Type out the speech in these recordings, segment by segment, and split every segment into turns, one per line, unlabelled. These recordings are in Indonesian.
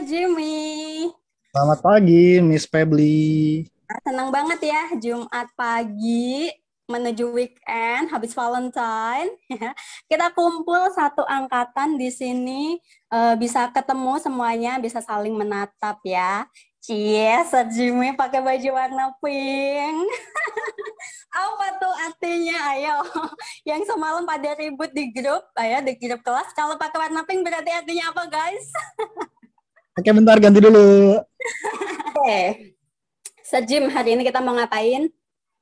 Jimmy.
Selamat pagi, Miss Febly.
Senang banget ya, Jumat pagi menuju weekend habis Valentine. Kita kumpul satu angkatan di sini, bisa ketemu semuanya, bisa saling menatap ya. Cie, Sir Jimmy pakai baju warna pink. Apa tuh artinya? Ayo, yang semalam pada ribut di grup, ayo di grup kelas. Kalau pakai warna pink berarti artinya apa, guys?
Oke, bentar ganti dulu.
Oke, Sir Jim, hari ini kita mau ngapain?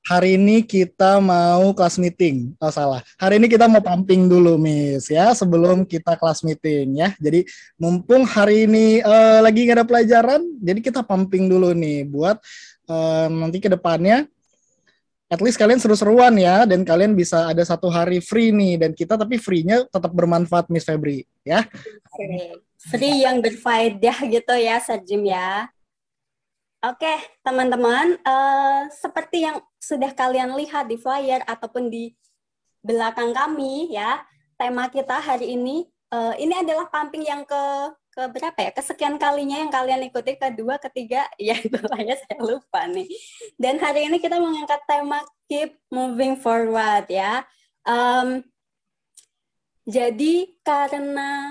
Hari ini kita mau kelas meeting. Oh, salah. Hari ini kita mau pumping dulu, Miss, ya, sebelum kita kelas meeting, ya. Jadi, mumpung hari ini lagi nggak ada pelajaran, jadi kita pumping dulu nih, buat nanti ke depannya, at least kalian seru-seruan ya, dan kalian bisa ada satu hari free nih, dan kita tapi free-nya tetap bermanfaat, Miss Febri, ya.
Oke. Free yang berfaedah gitu ya, Sir Jim ya. Oke, teman-teman, seperti yang sudah kalian lihat di flyer ataupun di belakang kami ya, tema kita hari ini adalah pumping yang ke berapa ya? Kesekian kalinya yang kalian ikuti, kedua, ketiga, ya itulah ya saya lupa nih. Dan hari ini kita mengangkat tema Keep Moving Forward ya. Jadi karena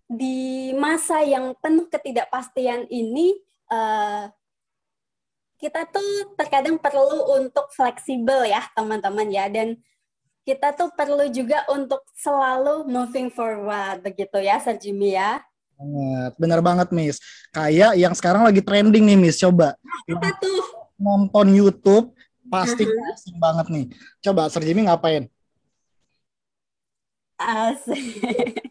di masa yang penuh ketidakpastian ini, kita tuh terkadang perlu untuk fleksibel ya teman-teman ya, dan kita tuh perlu juga untuk selalu moving forward begitu ya Sir Jimmy ya.
Bener banget, Miss. Kayak yang sekarang lagi trending nih, Miss. Coba
Apa tuh?
nonton YouTube, pasti asing banget nih. Coba, Sir Jimmy ngapain?
Asik.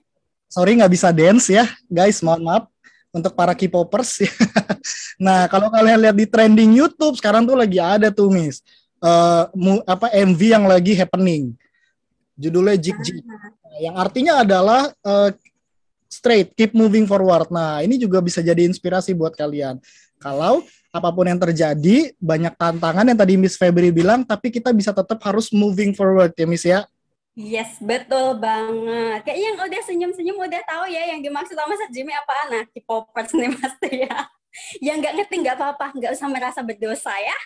Sorry nggak bisa dance ya, guys. Mohon maaf untuk para K-popers. Nah, kalau kalian lihat di trending YouTube sekarang tuh lagi ada tuh, Miss. MV yang lagi happening. Judulnya Jig Jig. Nah, yang artinya adalah straight, keep moving forward. Nah, ini juga bisa jadi inspirasi buat kalian. Kalau apapun yang terjadi, banyak tantangan yang tadi Miss Febri bilang, tapi kita bisa tetap harus moving forward ya, Miss ya.
Yes, betul banget. Kayaknya yang udah senyum-senyum udah tahu ya yang dimaksud sama Sir Jimmy apaan. Nah, K-popers nih pasti ya. Yang nggak ngerti nggak apa-apa, nggak usah merasa berdosa ya.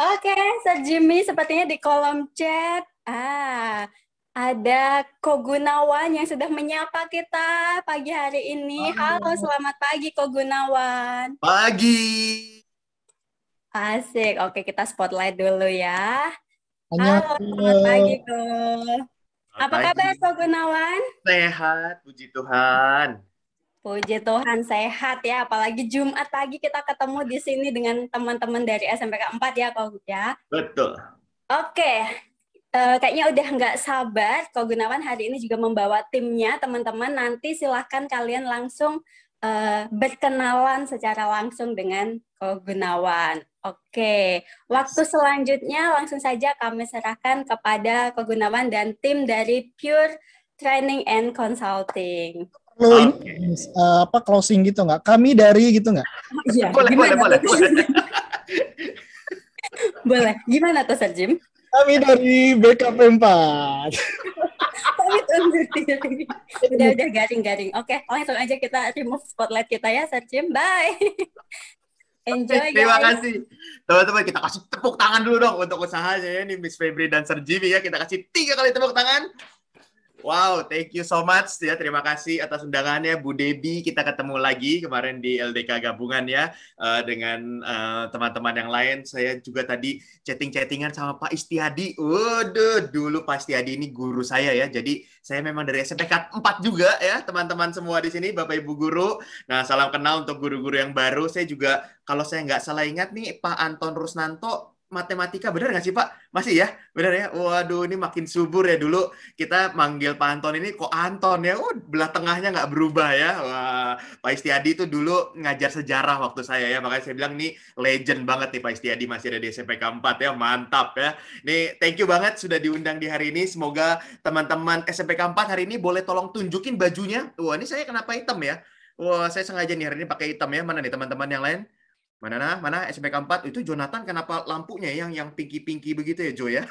Oke, Sir Jimmy, sepertinya di kolom chat ada Kogunawan yang sudah menyapa kita pagi hari ini. Halo, selamat pagi Kogunawan.
Pagi.
Asik, oke kita spotlight dulu ya.
Hanya
Halo, selamat pagi Ko. Apa
Pagi.
kabar Kogunawan?
Sehat, puji Tuhan.
Puji Tuhan sehat ya, apalagi Jumat pagi kita ketemu di sini dengan teman-teman dari SMPK 4 ya Kak ya.
Betul.
Oke, kayaknya udah nggak sabar Kak Gunawan hari ini juga membawa timnya teman-teman. Nanti silahkan kalian langsung berkenalan secara langsung dengan Kak Gunawan. Oke, waktu selanjutnya langsung saja kami serahkan kepada Kak Gunawan dan tim dari Pure Training and Consulting.
perlu ini apa closing gitu nggak? Kami dari gitu nggak?
Iya,
Boleh.
boleh. Gimana tuh, Sir Jim?
Kami dari BKP 4.
Pamit undur diri. Udah garing-garing. Oke, langsung aja kita remove spotlight kita ya, Sir Jim. Bye. Enjoy,
Terima
guys.
kasih. Teman-teman, kita kasih tepuk tangan dulu dong untuk usahanya ya. Ini Miss Febri dan Sir Jimmy ya. Kita kasih 3 kali tepuk tangan. Wow, thank you so much ya. Terima kasih atas undangannya Bu Debbie. Kita ketemu lagi kemarin di LDK gabungan ya dengan teman-teman yang lain. Saya juga tadi chatting-chattingan sama Pak Istiadi. Waduh, dulu Pak Istiadi ini guru saya ya. Jadi saya memang dari SMPK 4 juga ya, teman-teman semua di sini, Bapak Ibu guru. Nah, salam kenal untuk guru-guru yang baru. Saya juga kalau saya nggak salah ingat nih Pak Anton Rusnanto matematika, benar nggak sih Pak? Masih ya? Benar ya? Waduh, ini makin subur ya. Dulu kita manggil Pak Anton ini kok Anton ya? Belah tengahnya nggak berubah ya. Wah, Pak Istiadi itu dulu ngajar sejarah waktu saya ya. Makanya saya bilang nih legend banget nih Pak Istiadi, masih ada di SMPK 4 ya. Mantap ya. Nih, thank you banget sudah diundang di hari ini. Semoga teman-teman SMPK 4 hari ini boleh tolong tunjukin bajunya. Wah, ini saya kenapa hitam ya? Wah, saya sengaja nih hari ini pakai hitam ya. Mana nih teman-teman yang lain? Mana SMPK 4 itu Jonathan, kenapa lampunya yang pinky-pinky begitu ya Jo ya?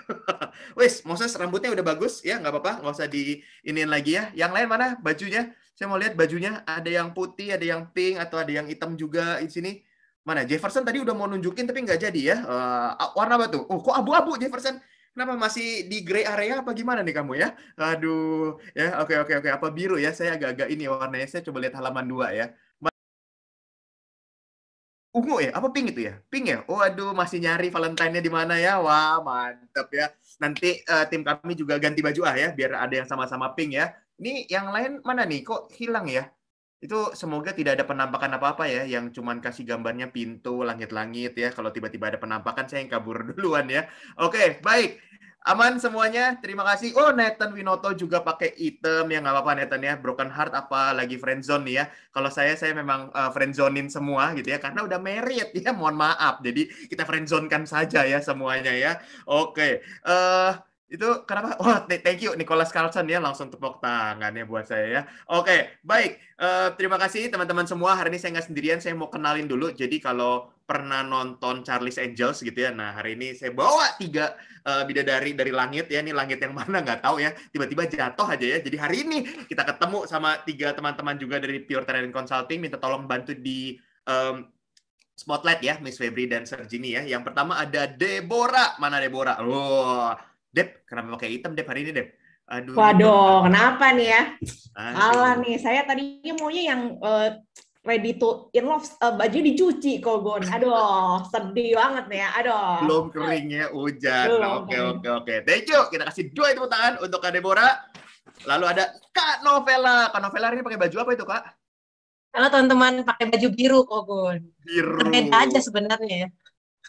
Wes, Moses rambutnya udah bagus ya, nggak apa-apa, nggak usah diinin lagi ya. Yang lain mana bajunya? Saya mau lihat bajunya, ada yang putih, ada yang pink, atau ada yang hitam juga di sini. Mana? Jefferson tadi udah mau nunjukin tapi nggak jadi ya. Warna apa tuh? Oh, kok abu-abu Jefferson? Kenapa masih di gray area apa gimana nih kamu ya? Aduh, ya oke. Apa biru ya? Saya agak-agak ini warnanya. Saya coba lihat halaman 2 ya. Ungu ya? Apa pink itu ya? Pink ya? Oh, aduh, masih nyari Valentine-nya di mana ya? Wah, mantap ya. Nanti tim kami juga ganti baju ya, biar ada yang sama-sama pink ya. Ini yang lain mana nih? Kok hilang ya? Itu semoga tidak ada penampakan apa-apa ya, yang cuman kasih gambarnya pintu, langit-langit ya. Kalau tiba-tiba ada penampakan, saya yang kabur duluan ya. Oke, baik. Aman semuanya, terima kasih. Oh, Nathan Winoto juga pakai item, ya nggak apa-apa Nathan ya. Broken Heart apa lagi friendzone nih ya. Kalau saya memang friendzonein semua gitu ya, karena udah married ya, mohon maaf. Jadi kita friendzonekan saja ya semuanya ya. Oke, itu kenapa? Oh, thank you Nicholas Carlson ya, langsung tepuk tangan ya buat saya ya. Oke, baik. Terima kasih teman-teman semua. Hari ini saya nggak sendirian, saya mau kenalin dulu. Jadi kalau pernah nonton Charlie's Angels gitu ya, nah hari ini saya bawa 3 bidadari dari langit ya. Ini langit yang mana nggak tahu ya. Tiba-tiba jatuh aja ya. Jadi hari ini kita ketemu sama 3 teman-teman juga dari Pure Trading Consulting. Minta tolong bantu di spotlight ya, Miss Febri dan Sergini ya. Yang pertama ada Deborah. Mana Deborah? Oh, Deb, kenapa pakai hitam Deb hari ini Deb? Aduh.
Waduh, kenapa nih ya? Alah nih, saya tadinya maunya yang ready to in love, baju dicuci kok Gon. Aduh, sedih banget nih ya. Aduh.
Belum keringnya hujan. Oke. Thank you. Kita kasih 2 tepuk tangan untuk Kak Deborah. Lalu ada Kak Novela. Kak Novela hari ini pakai baju apa itu Kak?
Halo teman-teman, pakai baju biru kok Gon.
Biru.
Beda aja sebenarnya ya.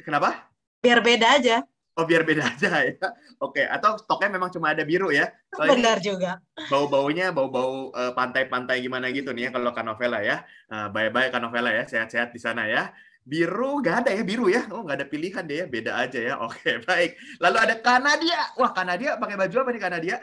Kenapa?
Biar beda aja.
Oh, biar beda aja ya. Oke, atau stoknya memang cuma ada biru ya.
Benar juga.
Bau-baunya bau-bau pantai-pantai gimana gitu nih ya kalau Kak Novela ya. Bye-bye Kak Novela ya, sehat-sehat di sana ya. Biru nggak ada ya, biru ya. Oh, nggak ada pilihan deh ya, beda aja ya. Oke, baik. Lalu ada Kak Nadia. Wah, Kak Nadia pakai baju apa nih Kak Nadia?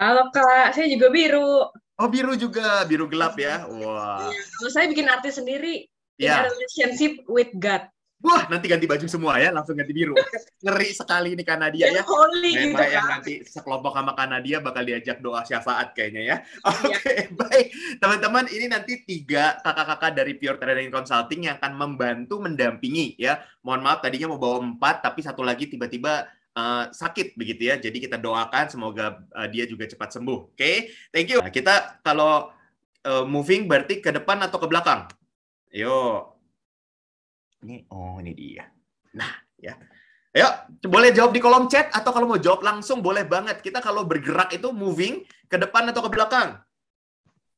Halo Kak, saya juga biru.
Oh, biru juga, biru gelap ya. Wah.
Kalau saya bikin artis sendiri, in
Ya.
a relationship with God.
Wah, nanti ganti baju semua ya, langsung ganti biru. Ngeri sekali nih Kak Nadia ya.
Holy gitu
Memang yang
Kak.
nanti sekelompok sama Kak Nadia bakal diajak doa syafaat kayaknya ya. Oke, baik. Teman-teman, ini nanti 3 kakak-kakak dari Pure Trading Consulting yang akan membantu mendampingi ya. Mohon maaf tadinya mau bawa 4, tapi satu lagi tiba-tiba sakit begitu ya. Jadi kita doakan semoga dia juga cepat sembuh. Oke, thank you. Nah, kita kalau moving berarti ke depan atau ke belakang? Yuk. Ini dia. Nah, ya. Ayo, boleh jawab di kolom chat atau kalau mau jawab langsung boleh banget. Kita kalau bergerak itu moving ke depan atau ke belakang?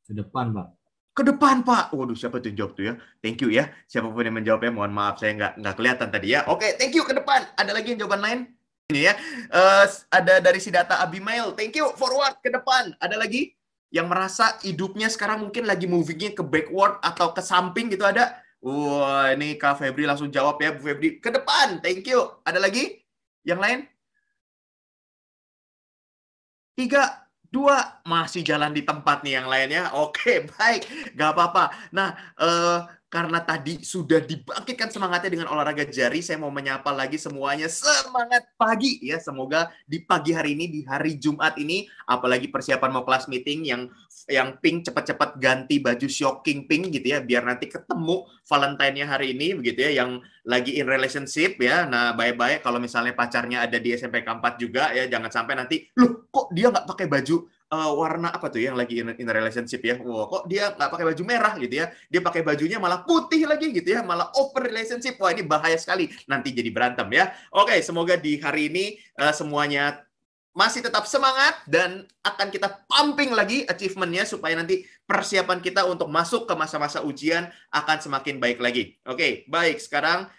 Ke depan, Pak.
Ke depan, Pak. Waduh, siapa tuh yang jawab tuh ya? Thank you ya. Siapapun yang menjawabnya, mohon maaf saya nggak kelihatan tadi ya. Oke, thank you ke depan. Ada lagi yang jawaban lain? Ini ya. Ada dari si data Abimail. Thank you. Forward ke depan. Ada lagi yang merasa hidupnya sekarang mungkin lagi movingnya ke backward atau ke samping gitu ada? Wah, ini Kak Febri langsung jawab ya, Bu Febri. Ke depan, thank you. Ada lagi? Yang lain? 3, 2, masih jalan di tempat nih yang lainnya. Oke, baik. Gak apa-apa. Nah, karena tadi sudah dibangkitkan semangatnya dengan olahraga jari, saya mau menyapa lagi semuanya semangat pagi ya. Semoga di pagi hari ini, di hari Jumat ini, apalagi persiapan mau kelas meeting yang pink cepat-cepat ganti baju shocking pink gitu ya, biar nanti ketemu Valentine-nya hari ini begitu ya, yang lagi in relationship ya. Nah, bye-bye kalau misalnya pacarnya ada di SMP keempat juga ya, jangan sampai nanti, loh kok dia nggak pakai baju warna apa tuh yang lagi in relationship ya. Wah, kok dia nggak pakai baju merah gitu ya. Dia pakai bajunya malah putih lagi gitu ya, malah open relationship. Wah, ini bahaya sekali. Nanti jadi berantem ya. Oke, semoga di hari ini semuanya masih tetap semangat dan akan kita pumping lagi achievement-nya supaya nanti persiapan kita untuk masuk ke masa-masa ujian akan semakin baik lagi. Oke, baik. Sekarang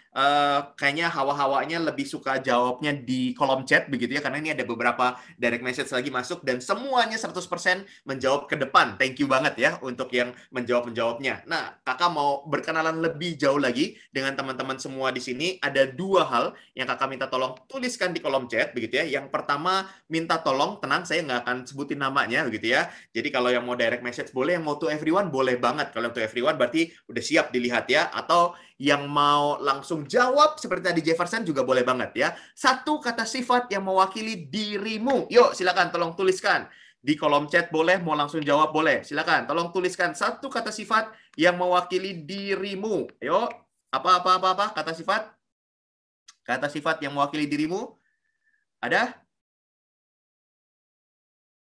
kayaknya hawa-hawanya lebih suka jawabnya di kolom chat begitu ya, karena ini ada beberapa direct message lagi masuk dan semuanya 100% menjawab ke depan. Thank you banget ya untuk yang menjawabnya. Nah, kakak mau berkenalan lebih jauh lagi dengan teman-teman semua di sini. Ada 2 hal yang kakak minta tolong tuliskan di kolom chat begitu ya. Yang pertama, minta tolong, tenang saya nggak akan sebutin namanya begitu ya. Jadi kalau yang mau direct message boleh, yang mau to everyone boleh banget. Kalau yang to everyone berarti udah siap dilihat ya. Atau yang mau langsung jawab seperti tadi Jefferson juga boleh banget ya. 1 kata sifat yang mewakili dirimu. Yuk silakan tolong tuliskan. Di kolom chat boleh, mau langsung jawab boleh. Silakan, tolong tuliskan satu kata sifat yang mewakili dirimu. Ayo, apa kata sifat? Kata sifat yang mewakili dirimu? Ada?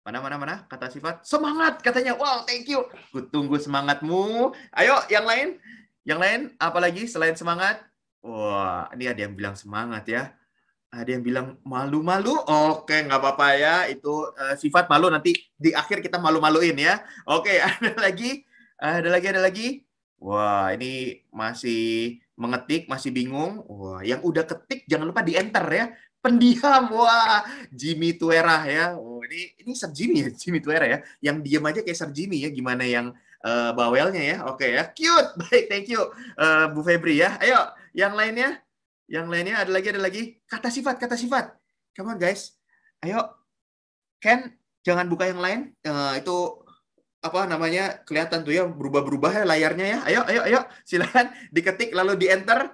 Mana? Kata sifat. Semangat katanya. Wow, thank you. Kutunggu semangatmu. Ayo, yang lain? Yang lain, apa lagi selain semangat? Wah, ini ada yang bilang semangat ya. Ada yang bilang malu-malu. Oke, nggak apa-apa ya. Itu sifat malu nanti di akhir kita malu-maluin ya. Oke, ada lagi. Ada lagi. Wah, ini masih mengetik, masih bingung. Wah, yang udah ketik jangan lupa di-enter ya. Pendiam. Wah, Jimmy Tuera ya. Oh, ini Sir Jimmy ya, Jimmy Tuera ya. Yang diam aja kayak Sir Jimmy ya. Gimana yang bawelnya ya. Oke ya. Cute. Baik, thank you Bu Febri ya. Ayo, yang lainnya. Yang lainnya ada lagi. Kata sifat. Come on guys. Ayo. Ken, jangan buka yang lain. Itu apa namanya? Kelihatan tuh ya berubah-berubah ya layarnya ya. Ayo. Silakan diketik lalu di-enter.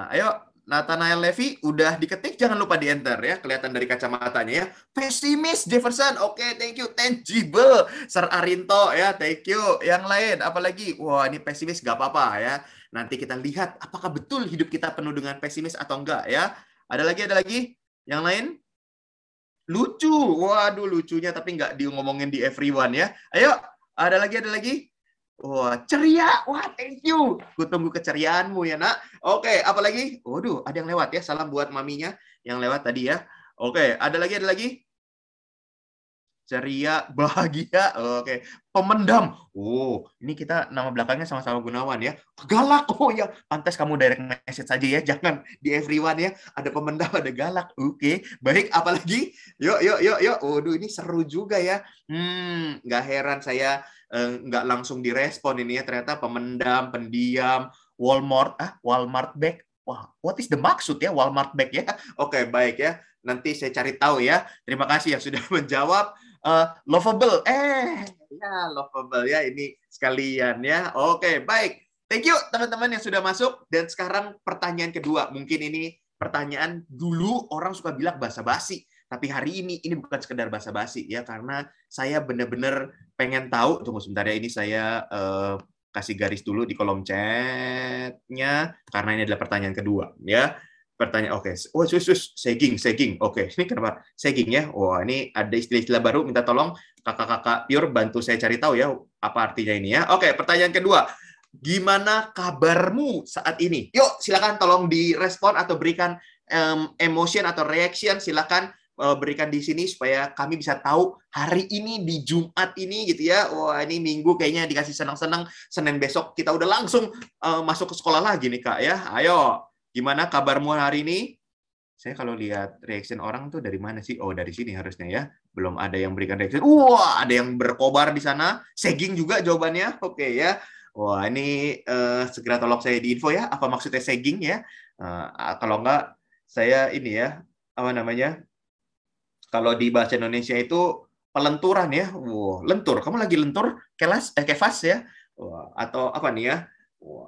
Ayo. Nathanael Levy udah diketik, jangan lupa di-enter ya. Kelihatan dari kacamatanya ya. Pesimis Jefferson. Oke, thank you. Tangible. Sir Arinto ya, thank you. Yang lain apalagi? Wah, ini pesimis gak apa-apa ya. Nanti kita lihat apakah betul hidup kita penuh dengan pesimis atau enggak ya. Ada lagi? Yang lain? Lucu. Waduh, lucunya tapi enggak ngomongin di everyone ya. Ayo, ada lagi? Wah, ceria. Wah, thank you. Kutunggu keceriaanmu ya, Nak. Oke, apalagi? Waduh, ada yang lewat ya. Salam buat maminya yang lewat tadi ya. Oke, ada lagi? Ceria, bahagia. Oke, pemendam. Oh, ini kita nama belakangnya sama-sama Gunawan ya. Galak. Oh ya, pantas kamu direct message saja ya. Jangan di everyone ya. Ada pemendam, ada galak. Oke, baik. Apalagi? Yuk. Waduh, ini seru juga ya. Nggak heran saya nggak langsung direspon ini ya. Ternyata pemendam, pendiam, Walmart bag. Wah, what is the maksud ya Walmart bag ya? Oke, baik ya. Nanti saya cari tahu ya. Terima kasih yang sudah menjawab. Lovable. Lovable ya ini sekalian ya. Oke, baik. Thank you teman-teman yang sudah masuk. Dan sekarang pertanyaan kedua. Mungkin ini pertanyaan dulu orang suka bilang basa-basi. Tapi hari ini bukan sekedar basa-basi ya. Karena saya benar-benar pengen tahu. Tunggu sebentar ya. Ini saya kasih garis dulu di kolom chat-nya. Karena ini adalah pertanyaan kedua ya. Pertanyaan, oke. Oh, sagging. Oke, ini kenapa sagging ya? Wah, ini ada istilah-istilah baru. Minta tolong kakak-kakak Pure bantu saya cari tahu ya apa artinya ini ya. Oke, pertanyaan kedua. Gimana kabarmu saat ini? Yuk, silakan tolong direspon atau berikan emotion atau reaction. Silakan berikan di sini supaya kami bisa tahu hari ini di Jumat ini gitu ya. Wah, ini Minggu kayaknya dikasih senang-senang. Senin besok kita udah langsung masuk ke sekolah lagi nih, Kak ya. Ayo. Gimana kabarmu hari ini? Saya kalau lihat reaction orang tuh dari mana sih? Oh, dari sini harusnya ya. Belum ada yang berikan reaction. Wah, ada yang berkobar di sana. Sagging juga jawabannya. Oke ya. Wah, ini segera tolong saya diinfo ya. Apa maksudnya sagging ya? Kalau enggak, saya ini ya. Apa namanya? Kalau di bahasa Indonesia itu pelenturan ya. Wah, lentur. Kamu lagi lentur? Kefas ya? Wah, atau apa nih ya?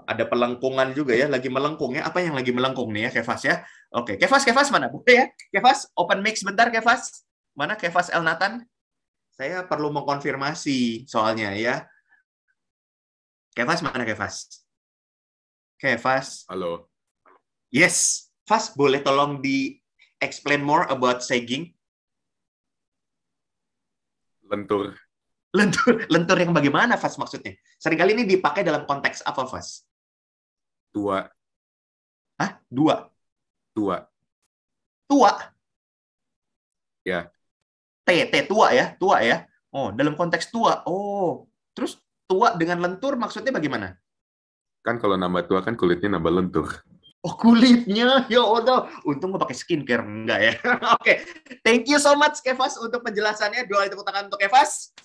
Ada pelengkungan juga ya, lagi melengkung ya. Apa yang lagi melengkung nih ya, Kefas ya? Oke, Kefas mana? Boleh ya? Kefas, open mic sebentar, Kefas. Mana Kefas El Nathan? Saya perlu mengkonfirmasi soalnya ya. Kefas mana, Kefas? Kefas.
Halo.
Yes. Fas, boleh tolong di-explain more about sagging?
Lentur.
Lentur yang bagaimana, Fas, maksudnya? Seringkali ini dipakai dalam konteks apa, Fas?
Tua.
Hah? Tua?
Ya.
Tua ya? Tua ya? Oh, dalam konteks tua. Oh, terus tua dengan lentur maksudnya bagaimana?
Kan kalau nambah tua kan kulitnya nambah lentur.
Oh, kulitnya. Ya Allah. Untung nggak pakai skincare. Enggak ya? Oke. Thank you so much, Kefas, untuk penjelasannya. Dua kali tepuk tangan untuk Kefas.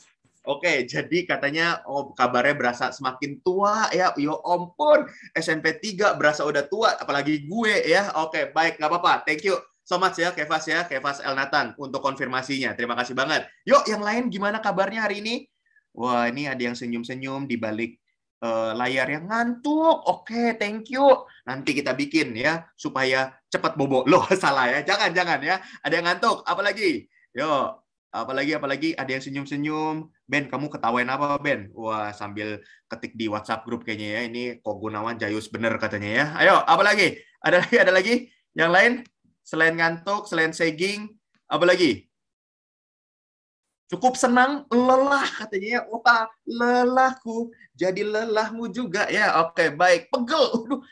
Oke, jadi katanya kabarnya berasa semakin tua ya. Ya ampun, SMP 3 berasa udah tua, apalagi gue ya. Oke, baik, nggak apa-apa. Thank you so much ya, Kefas El Nathan untuk konfirmasinya. Terima kasih banget. Yuk, yang lain gimana kabarnya hari ini? Wah, ini ada yang senyum-senyum di balik layar yang ngantuk. Oke, thank you. Nanti kita bikin ya supaya cepat bobo. Loh, salah ya. Jangan ya. Ada yang ngantuk. Apalagi? Yuk. Apalagi ada yang senyum-senyum. Ben, kamu ketawain apa, Ben? Wah, sambil ketik di WhatsApp grup kayaknya ya. Ini kok Gunawan jayus bener katanya ya. Ayo, apalagi? Ada lagi? Yang lain? Selain ngantuk, selain sagging, apa lagi? Cukup senang, lelah katanya ya. Wah, lelahku jadi lelahmu juga ya. Oke, baik. Pegel.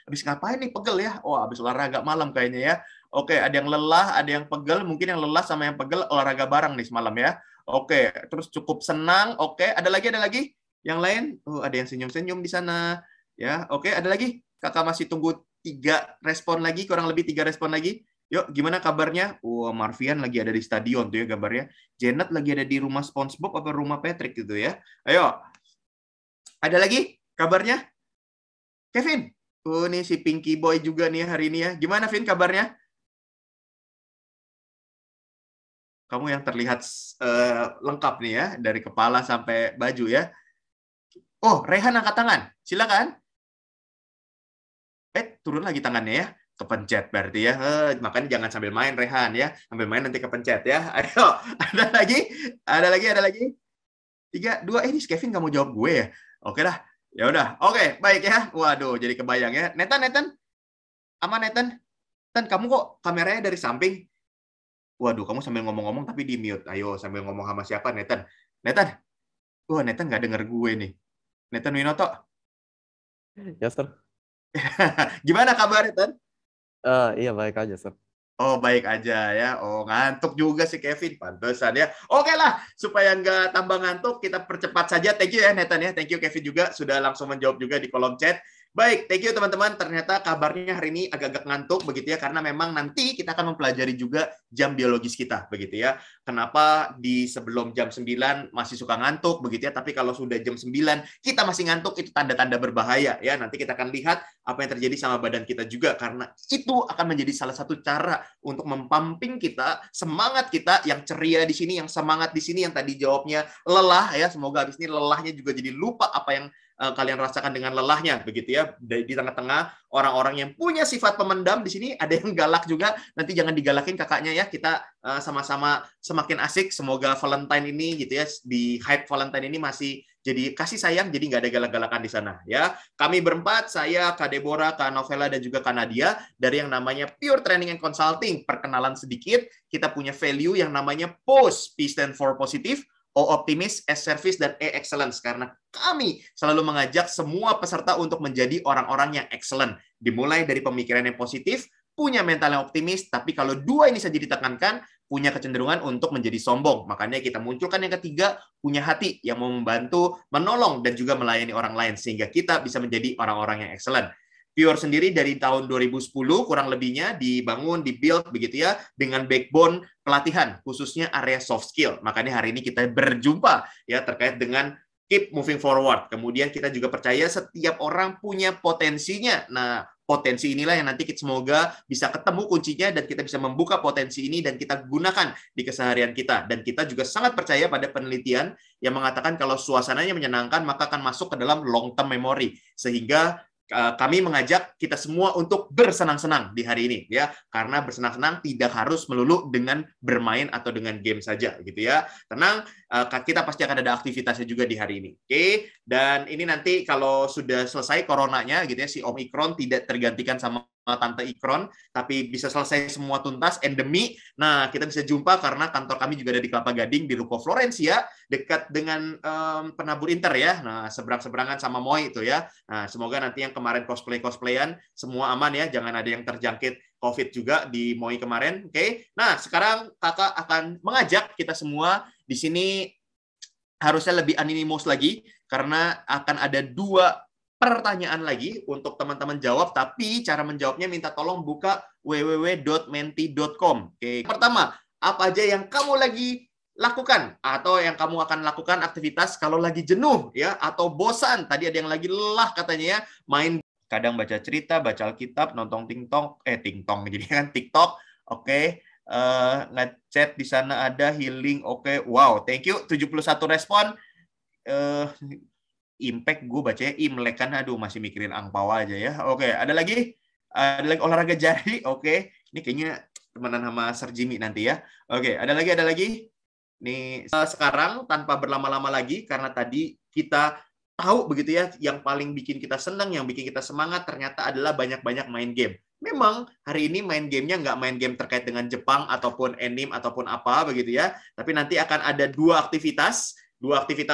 Habis ngapain nih pegel ya? Oh, habis olahraga malam kayaknya ya. Oke, ada yang lelah, ada yang pegel. Mungkin yang lelah sama yang pegel olahraga bareng nih semalam ya. Oke, terus cukup senang. Oke, ada lagi? Yang lain? Oh, ada yang senyum-senyum di sana. Ya, oke, ada lagi? Kakak masih tunggu 3 respon lagi, kurang lebih 3 respon lagi. Yuk, gimana kabarnya? Wah, Marvian lagi ada di stadion tuh ya gambarnya. Janet lagi ada di rumah SpongeBob apa rumah Patrick gitu ya. Ayo. Ada lagi kabarnya? Kevin. Oh, nih si Pinky Boy juga nih hari ini ya. Gimana, Vin, kabarnya? Kamu yang terlihat lengkap nih ya, dari kepala sampai baju ya. Oh, Rehan angkat tangan. Silakan. Turun lagi tangannya ya. Kepencet berarti ya. Makanya jangan sambil main, Rehan ya. Sambil main nanti kepencet ya. Ayo, ada lagi? 3, 2, ini si Kevin nggak mau jawab gue ya. Oke dah. Ya udah. Oke, baik ya. Waduh, jadi kebayang ya. Nathan. Aman, Nathan? Nathan, kamu kok kameranya dari samping? Waduh, kamu sambil ngomong-ngomong tapi di mute. Ayo, sambil ngomong sama siapa, Nathan? Wah, Nathan nggak denger gue nih. Nathan Winoto.
Ya, Sir.
Gimana kabar, Nathan?
Iya, baik aja, Sir.
Oh, baik aja ya. Oh, ngantuk juga si Kevin. Pantesan ya. Oke lah, supaya nggak tambah ngantuk, kita percepat saja. Thank you ya, Nathan ya. Thank you, Kevin juga. Sudah langsung menjawab juga di kolom chat. Baik, thank you teman-teman. Ternyata kabarnya hari ini agak-agak ngantuk begitu ya, karena memang nanti kita akan mempelajari juga jam biologis kita begitu ya. Kenapa di sebelum jam 9 masih suka ngantuk begitu ya, tapi kalau sudah jam 9 kita masih ngantuk, itu tanda-tanda berbahaya ya. Nanti kita akan lihat apa yang terjadi sama badan kita juga, karena itu akan menjadi salah satu cara untuk mempamping kita, semangat kita yang ceria di sini, yang semangat di sini, yang tadi jawabnya lelah ya. Semoga habis ini lelahnya juga jadi lupa apa yang kalian rasakan dengan lelahnya begitu ya. Di tengah-tengah orang-orang yang punya sifat pemendam di sini, ada yang galak juga. Nanti jangan digalakin kakaknya ya. Kita sama-sama semakin asik. Semoga Valentine ini gitu ya, di hype Valentine ini masih jadi kasih sayang, jadi nggak ada galak-galakan di sana ya. Kami berempat, saya, Kak Deborah, Kak Novella, dan juga Kak Nadia dari yang namanya Pure Training and Consulting. Perkenalan sedikit, kita punya value yang namanya POS, P stand for Positive, O Optimis, S Service, dan E Excellence. Karena kami selalu mengajak semua peserta untuk menjadi orang-orang yang excellent. Dimulai dari pemikiran yang positif, punya mental yang optimis, tapi kalau dua ini saja ditekankan, punya kecenderungan untuk menjadi sombong. Makanya kita munculkan yang ketiga, punya hati yang mau membantu, menolong, dan juga melayani orang lain. Sehingga kita bisa menjadi orang-orang yang excellent. Pure sendiri dari tahun 2010 kurang lebihnya dibangun, dibuild begitu ya, dengan backbone pelatihan khususnya area soft skill. Makanya hari ini kita berjumpa ya terkait dengan keep moving forward. Kemudian kita juga percaya setiap orang punya potensinya. Nah, potensi inilah yang nanti kita semoga bisa ketemu kuncinya dan kita bisa membuka potensi ini dan kita gunakan di keseharian kita. Dan kita juga sangat percaya pada penelitian yang mengatakan kalau suasananya menyenangkan maka akan masuk ke dalam long term memory. Sehingga kami mengajak kita semua untuk bersenang-senang di hari ini ya, karena bersenang-senang tidak harus melulu dengan bermain atau dengan game saja gitu ya. Tenang, kita pasti akan ada aktivitasnya juga di hari ini. Oke, dan ini nanti kalau sudah selesai coronanya gitu ya, si Omikron tidak tergantikan sama Tante Ikron, tapi bisa selesai semua tuntas endemi. Nah, kita bisa jumpa karena kantor kami juga ada di Kelapa Gading di Ruko Florencia, dekat dengan Penabur Inter ya. Nah, seberang-seberangan sama Moy itu ya. Nah, semoga nanti yang kemarin cosplayan semua aman ya, jangan ada yang terjangkit COVID juga di Moy kemarin. Oke. Nah, sekarang Kakak akan mengajak kita semua di sini harusnya lebih anonymous lagi karena akan ada 2 pertanyaan lagi untuk teman-teman jawab, tapi cara menjawabnya minta tolong buka www.menti.com. Oke. Pertama, apa aja yang kamu lagi lakukan atau yang kamu akan lakukan aktivitas kalau lagi jenuh ya atau bosan? Tadi ada yang lagi lelah katanya ya, main, kadang baca cerita, baca Alkitab, nonton TikTok jadi kan TikTok. Oke. Ngechat di sana ada healing. Oke. Wow, thank you 71 respon. Impact gue bacanya Imlek kan, aduh masih mikirin angpau aja ya. Oke, ada lagi olahraga jari. Oke, ini kayaknya temenan sama Sir Jimmy nanti ya. Oke, ada lagi. Nih, sekarang tanpa berlama-lama lagi, karena tadi kita tahu begitu ya, yang paling bikin kita senang, yang bikin kita semangat ternyata adalah banyak-banyak main game. Memang hari ini main gamenya nggak main game terkait dengan Jepang ataupun anime ataupun apa begitu ya, tapi nanti akan ada dua aktivitas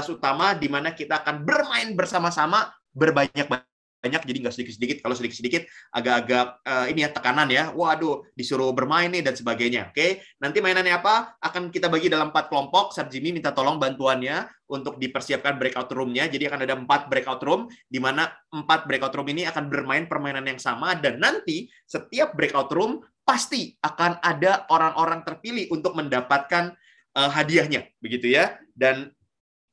utama di mana kita akan bermain bersama-sama berbanyak-banyak, jadi nggak sedikit-sedikit. Kalau sedikit-sedikit agak-agak ini ya, tekanan ya. Waduh, disuruh bermain nih dan sebagainya. Oke, nanti mainannya apa? Akan kita bagi dalam 4 kelompok. Sir Jimmy minta tolong bantuannya untuk dipersiapkan breakout room-nya. Jadi akan ada 4 breakout room, di mana 4 breakout room ini akan bermain permainan yang sama, dan nanti setiap breakout room pasti akan ada orang-orang terpilih untuk mendapatkan hadiahnya, begitu ya. Dan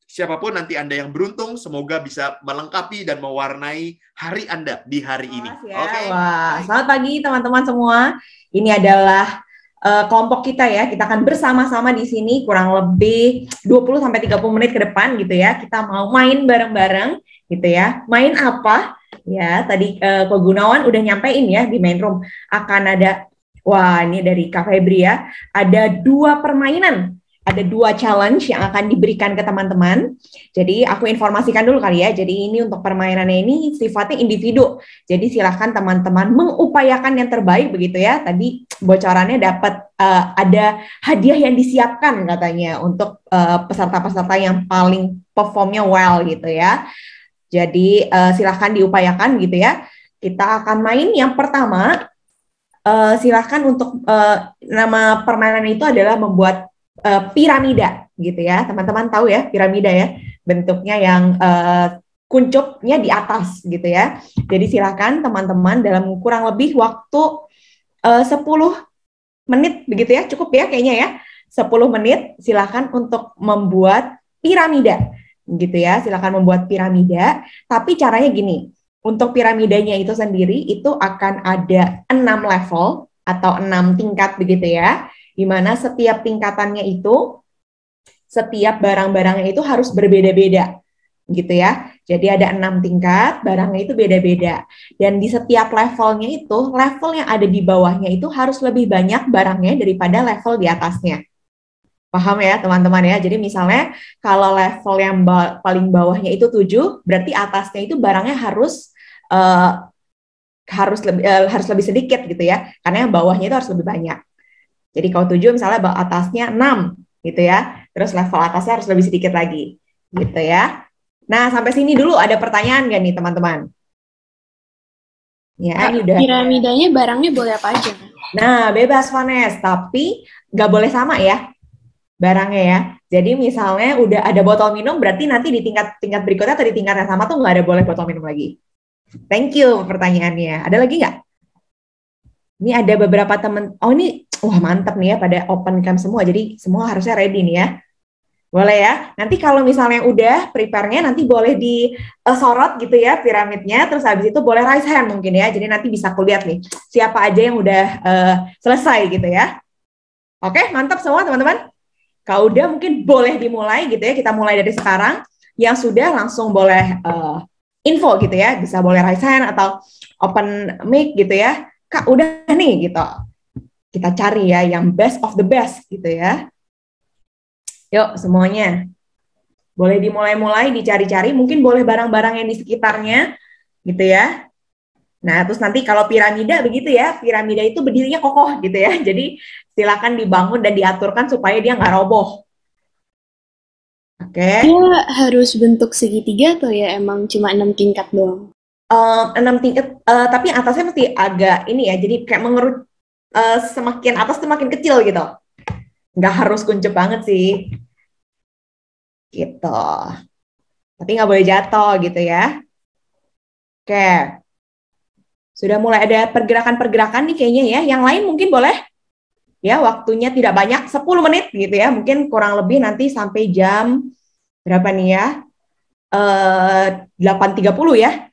siapapun nanti Anda yang beruntung, semoga bisa melengkapi dan mewarnai hari Anda di hari ini.
Oke. Wah, selamat pagi teman-teman semua. Ini adalah kelompok kita ya. Kita akan bersama-sama di sini kurang lebih 20-30 menit ke depan gitu ya. Kita mau main bareng-bareng gitu ya. Main apa? Ya, tadi Ko Gunawan udah nyampein ya di main room. Akan ada, wah ini dari Kak Febri ya. Ada 2 permainan. Ada 2 challenge yang akan diberikan ke teman-teman. Jadi aku informasikan dulu kali ya. Jadi ini untuk permainannya ini sifatnya individu. Jadi silahkan teman-teman mengupayakan yang terbaik begitu ya. Tadi bocorannya dapat ada hadiah yang disiapkan katanya untuk peserta-peserta yang paling performnya well gitu ya. Jadi silahkan diupayakan gitu ya. Kita akan main yang pertama. Silahkan untuk nama permainan itu adalah membuat piramida gitu ya, teman-teman tahu ya piramida ya, bentuknya yang kuncupnya di atas gitu ya. Jadi silakan teman-teman dalam kurang lebih waktu 10 menit begitu ya, cukup ya kayaknya ya, 10 menit silakan untuk membuat piramida gitu ya, silakan membuat piramida. Tapi caranya gini, untuk piramidanya itu sendiri itu akan ada 6 level atau 6 tingkat begitu ya, di mana setiap tingkatannya itu, setiap barang-barangnya itu harus berbeda-beda, gitu ya. Jadi ada 6 tingkat, barangnya itu beda-beda. Dan di setiap levelnya itu, level yang ada di bawahnya itu harus lebih banyak barangnya daripada level di atasnya. Paham ya teman-teman ya? Jadi misalnya kalau level yang paling bawahnya itu 7, berarti atasnya itu barangnya harus lebih sedikit gitu ya, karena yang bawahnya itu harus lebih banyak. Jadi kalau 7 misalnya atasnya 6 gitu ya, terus level atasnya harus lebih sedikit lagi gitu ya. Nah sampai sini dulu ada pertanyaan nggak nih teman-teman? Ya, ini udah.
Piramidanya barangnya boleh apa aja?
Nah bebas Vanes, tapi nggak boleh sama ya barangnya ya. Jadi misalnya udah ada botol minum, berarti nanti di tingkat berikutnya atau di tingkat yang sama tuh nggak ada boleh botol minum lagi. Thank you pertanyaannya. Ada lagi nggak? Ini ada beberapa teman. Oh ini, wah mantap nih ya pada open cam semua. Jadi semua harusnya ready nih ya. Boleh ya. Nanti kalau misalnya udah prepare-nya nanti boleh disorot gitu ya piramidnya. Terus habis itu boleh raise hand mungkin ya. Jadi nanti bisa aku lihat nih siapa aja yang udah selesai gitu ya. Oke, mantap semua teman-teman. Kalau udah mungkin boleh dimulai gitu ya. Kita mulai dari sekarang. Yang sudah langsung boleh info gitu ya. Bisa boleh raise hand atau open mic gitu ya. Kak, udah nih gitu. Kita cari ya yang best of the best gitu ya. Yuk semuanya. Boleh dimulai-mulai, dicari-cari. Mungkin boleh barang-barang yang di sekitarnya gitu ya. Nah, terus nanti kalau piramida begitu ya. Piramida itu berdirinya kokoh gitu ya. Jadi silakan dibangun dan diaturkan supaya dia nggak roboh. Oke.
Dia harus bentuk segitiga atau ya emang cuma 6 tingkat doang?
6 tingkat, tapi atasnya mesti agak ini ya, jadi kayak mengerut semakin atas semakin kecil gitu. Nggak harus kuncup banget sih. Gitu. Tapi nggak boleh jatuh gitu ya. Oke. Sudah mulai ada pergerakan-pergerakan nih kayaknya ya. Yang lain mungkin boleh. Ya, waktunya tidak banyak, 10 menit gitu ya. Mungkin kurang lebih nanti sampai jam berapa nih ya? 8.30 ya.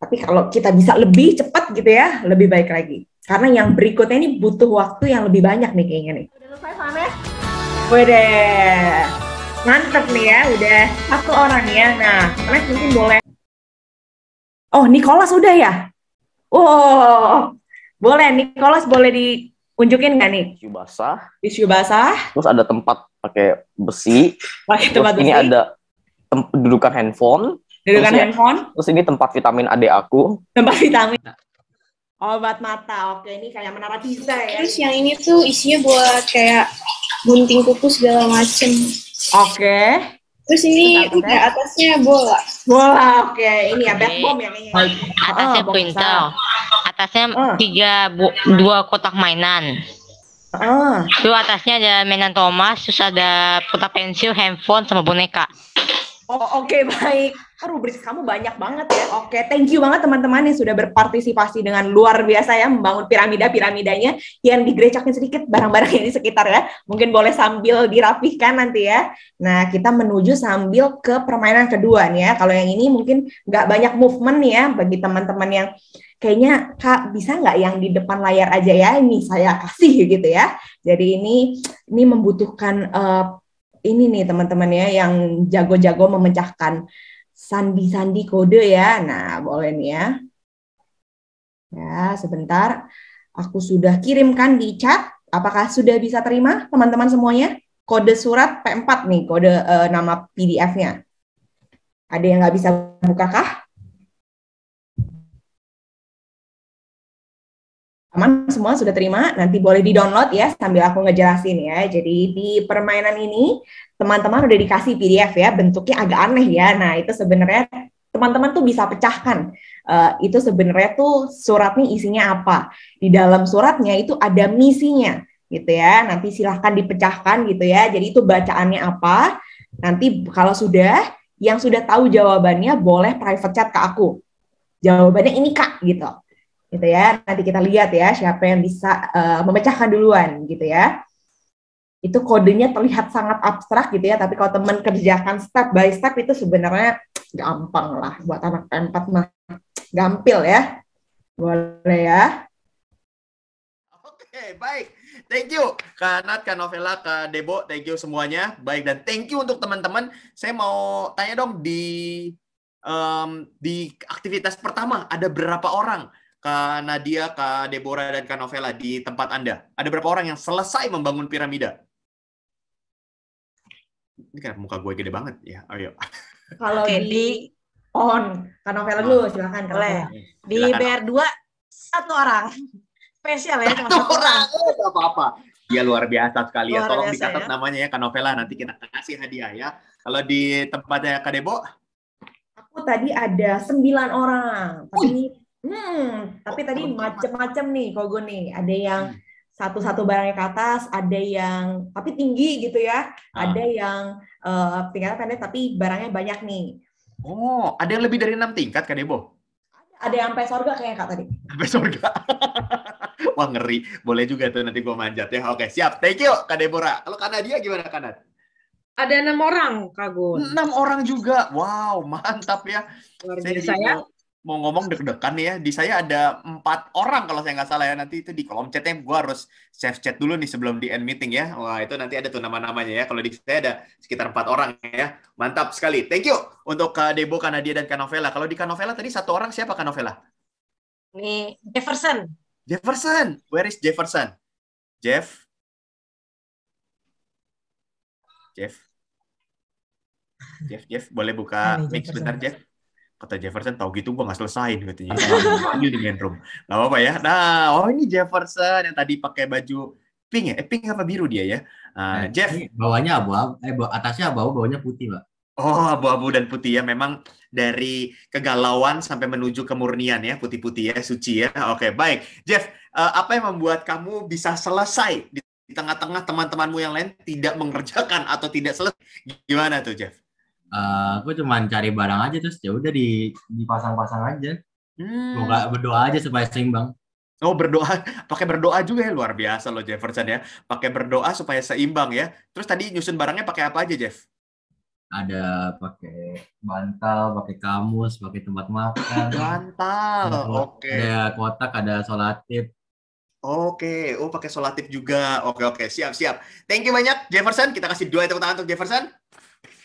Tapi kalau kita bisa lebih cepat gitu ya, lebih baik lagi. Karena yang berikutnya ini butuh waktu yang lebih banyak nih kayaknya nih. Udah selesai Vanes? Udah. Mantep nih ya, udah 1 orang ya. Nah, Vanes mungkin boleh. Oh, Nicholas udah ya? Oh, boleh. Nicholas boleh diunjukin nggak nih?
Tisu basah.
Tisu basah.
Terus ada tempat pakai besi.
Pakai
Terus
tempat
ini
besi.
ada dudukan handphone.
Dudukan
terus ya-
handphone.
Terus ini tempat vitamin adik aku.
Tempat vitamin. Obat mata. Oke, ini kayak menara Pisa ya.
Terus yang ini tuh isinya buat kayak gunting kuku segala macem.
Oke.
Terus ini
Bentar,
udah atasnya bola.
Bola. Oke, ini ya bad bomb yang ini.
Atasnya
box
printer, atasnya
Ah.
dua kotak mainan.
Ah.
Itu atasnya ada mainan Thomas, terus ada peta pensil, handphone, sama boneka.
Oh, oke, baik. Rubrik kamu banyak banget ya. Oke, thank you banget teman-teman yang sudah berpartisipasi dengan luar biasa ya membangun piramidanya yang digrecokin sedikit barang-barang yang di sekitar ya. Mungkin boleh sambil dirapihkan nanti ya. Nah, kita menuju sambil ke permainan kedua nih ya. Kalau yang ini mungkin nggak banyak movement ya bagi teman-teman yang kayaknya Kak bisa nggak yang di depan layar aja ya. Ini saya kasih gitu ya. Jadi ini membutuhkan ini nih teman-teman ya yang jago-jago memecahkan sandi-sandi kode ya. Nah, boleh nih ya. Ya, sebentar. Aku sudah kirimkan di chat. Apakah sudah bisa terima teman-teman semuanya? Kode surat P4 nih, kode nama PDF-nya. Ada yang nggak bisa buka kah? Aman, semua sudah terima. Nanti boleh di-download ya sambil aku ngejelasin ya. Jadi di permainan ini teman-teman udah dikasih PDF ya, bentuknya agak aneh ya. Nah, itu sebenarnya teman-teman tuh bisa pecahkan. Itu sebenarnya tuh suratnya isinya apa. Di dalam suratnya itu ada misinya gitu ya. Nanti silahkan dipecahkan gitu ya. Jadi itu bacaannya apa. Nanti kalau yang sudah tahu jawabannya boleh private chat ke aku. Jawabannya ini Kak gitu. Gitu ya, nanti kita lihat ya siapa yang bisa memecahkan duluan gitu ya. Itu kodenya terlihat sangat abstrak gitu ya, tapi kalau teman kerjakan step by step itu sebenarnya gampang lah buat anak P4 mah. Gampil ya. Boleh ya.
Oke, baik. Thank you Kak Nat, Kak Novela, Kak Debo, thank you semuanya. Baik, dan thank you untuk teman-teman. Saya mau tanya dong di aktivitas pertama ada berapa orang? Kak Nadia, Kak Deborah, dan Kak Novela di tempat Anda. Ada berapa orang yang selesai membangun piramida? Ini kenapa muka gue gede banget? Ya, ayo.
Kalau di on, Kak Novela dulu, silakan.
Boleh. Di
Silakan.
BR2 satu orang. Spesial ya, cuma
Satu
satu orang.
orang. Apa-apa. Dia luar biasa sekali ya.
Luar
Tolong
biasa,
dicatat
ya.
namanya ya, Kak Novela. Nanti kita kasih hadiah ya. Kalau di tempatnya Kak Debo?
Aku tadi ada 9 orang. Tapi tadi macem-macem nih Kogo nih. Ada yang satu-satu barangnya ke atas, ada yang tapi tinggi gitu ya. Ada yang tingkatnya pendek tapi barangnya banyak nih.
Oh, ada yang lebih dari 6 tingkat Kak Debo?
Ada yang sampai sorga kayaknya Kak tadi.
Sampai surga. Wah, ngeri. Boleh juga tuh nanti gue manjat ya. Oke, siap. Thank you Kak Deborah. Kalau Kak Nadia gimana Kak Nat?
Ada 6 orang, Kak Gun.
6 orang juga. Wow, mantap ya.
Luar
Saya
biasa
jadi
ya.
mau ngomong deg-degan nih ya. Di saya ada 4 orang kalau saya nggak salah ya. Nanti itu di kolom chatnya gue harus save chat dulu nih sebelum di end meeting ya. Wah, itu nanti ada tuh nama-namanya ya. Kalau di saya ada sekitar 4 orang ya. Mantap sekali. Thank you untuk Kak Debo, Kak Nadia, dan Kak Novela. Kalau di Kak Novela tadi 1 orang siapa Kak Novela?
Ini Jefferson.
Jefferson. Where is Jefferson? Jeff? Boleh buka mic sebentar, Jeff? Kata Jefferson, tahu gitu gue nggak selesain katanya. Panggil di main room. Nggak apa-apa ya. Nah, oh ini Jefferson yang tadi pakai baju pink ya? Pink apa biru dia ya? Jeff.
Bawahnya abu-abu, atasnya abu-abu, bawahnya putih, Pak.
Oh, abu-abu dan putih ya. Memang dari kegalauan sampai menuju kemurnian ya, putih-putih ya, suci ya. Oke, baik. Jeff, apa yang membuat kamu bisa selesai di tengah-tengah teman-temanmu yang lain tidak mengerjakan atau tidak selesai? Gimana tuh, Jeff?
Aku cuma cari barang aja terus ya udah dipasang-pasang aja. Semoga berdoa aja supaya seimbang.
Oh, berdoa, pakai berdoa juga ya, luar biasa loh Jefferson ya. Pakai berdoa supaya seimbang ya. Terus tadi nyusun barangnya pakai apa aja, Jeff?
Ada pakai bantal, pakai kamus, pakai tempat makan.
Bantal, oke.
Ada kotak, ada solatif.
Oke, oh pakai solatif juga. Oke, siap. Thank you banyak Jefferson. Kita kasih 2 tepuk tangan untuk Jefferson.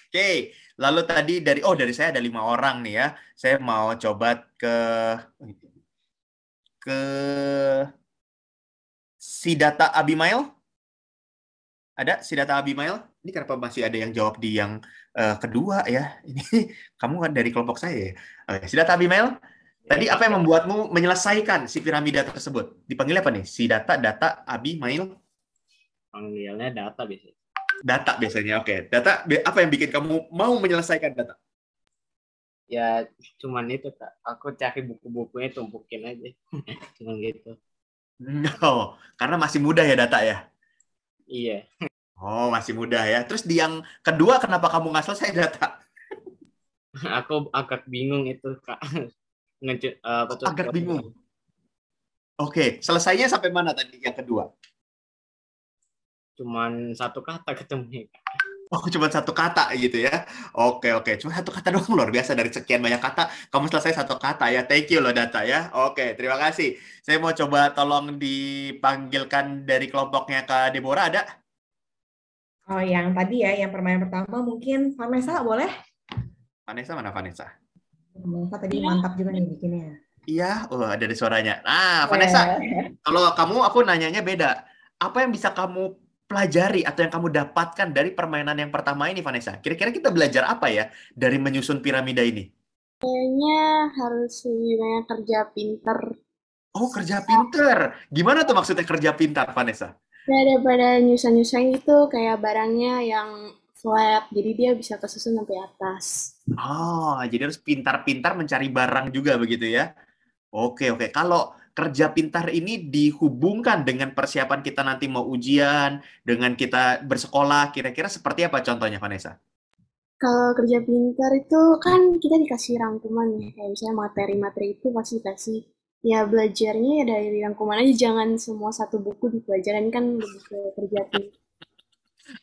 Oke, lalu tadi dari saya ada 5 orang nih ya. Saya mau coba ke si data Abimail. Ada Siddhartha Abimael? Ini kenapa masih ada yang jawab di yang kedua ya? Ini kamu kan dari kelompok saya ya? Oke, Siddhartha Abimael, tadi apa yang membuatmu menyelesaikan si piramida tersebut? Dipanggil apa nih? Siddhartha, Data, Abimael?
Panggilnya Data biasanya.
Data biasanya, oke. Data, apa yang bikin kamu mau menyelesaikan Data?
Ya cuman itu Kak. Aku cari buku-bukunya tumpukin aja. Cuman gitu.
No, karena masih muda ya Data ya?
Iya.
Oh, masih muda ya. Terus di yang kedua kenapa kamu nggak selesai Data?
Aku agak bingung itu Kak.
Agak bingung. Oke, selesainya sampai mana tadi yang kedua?
Cuman satu kata ketemu.
Oh, cuma satu kata gitu ya. Oke. Cuma satu kata doang, luar biasa. Dari sekian banyak kata, kamu selesai satu kata ya. Thank you loh Data ya. Oke, terima kasih. Saya mau coba tolong dipanggilkan dari kelompoknya Kak Deborah, ada?
Oh, yang tadi ya, yang permainan pertama mungkin Vanessa boleh?
Vanessa mana Vanessa?
Vanessa tadi mantap juga nih bikinnya.
Iya, ada di suaranya. Nah, Vanessa, kalau kamu aku nanyanya beda. Apa yang bisa kamu pelajari atau yang kamu dapatkan dari permainan yang pertama ini, Vanessa? Kira-kira kita belajar apa ya dari menyusun piramida ini?
Kayaknya harus lebih banyak kerja pintar.
Oh, kerja pintar. Gimana tuh maksudnya kerja pintar, Vanessa?
Ya, daripada nyusahin gitu, kayak barangnya yang flat, jadi dia bisa kesusun sampai atas.
Oh, jadi harus pintar-pintar mencari barang juga begitu ya? Oke. Kalau kerja pintar ini dihubungkan dengan persiapan kita nanti mau ujian, dengan kita bersekolah, kira-kira seperti apa contohnya, Vanessa?
Kalau kerja pintar itu kan kita dikasih rangkuman ya, kayak misalnya materi-materi itu pasti dikasih. Ya belajarnya ya dari rangkuman aja, jangan semua satu buku dipelajarin, kan lebih ke kerja pintar.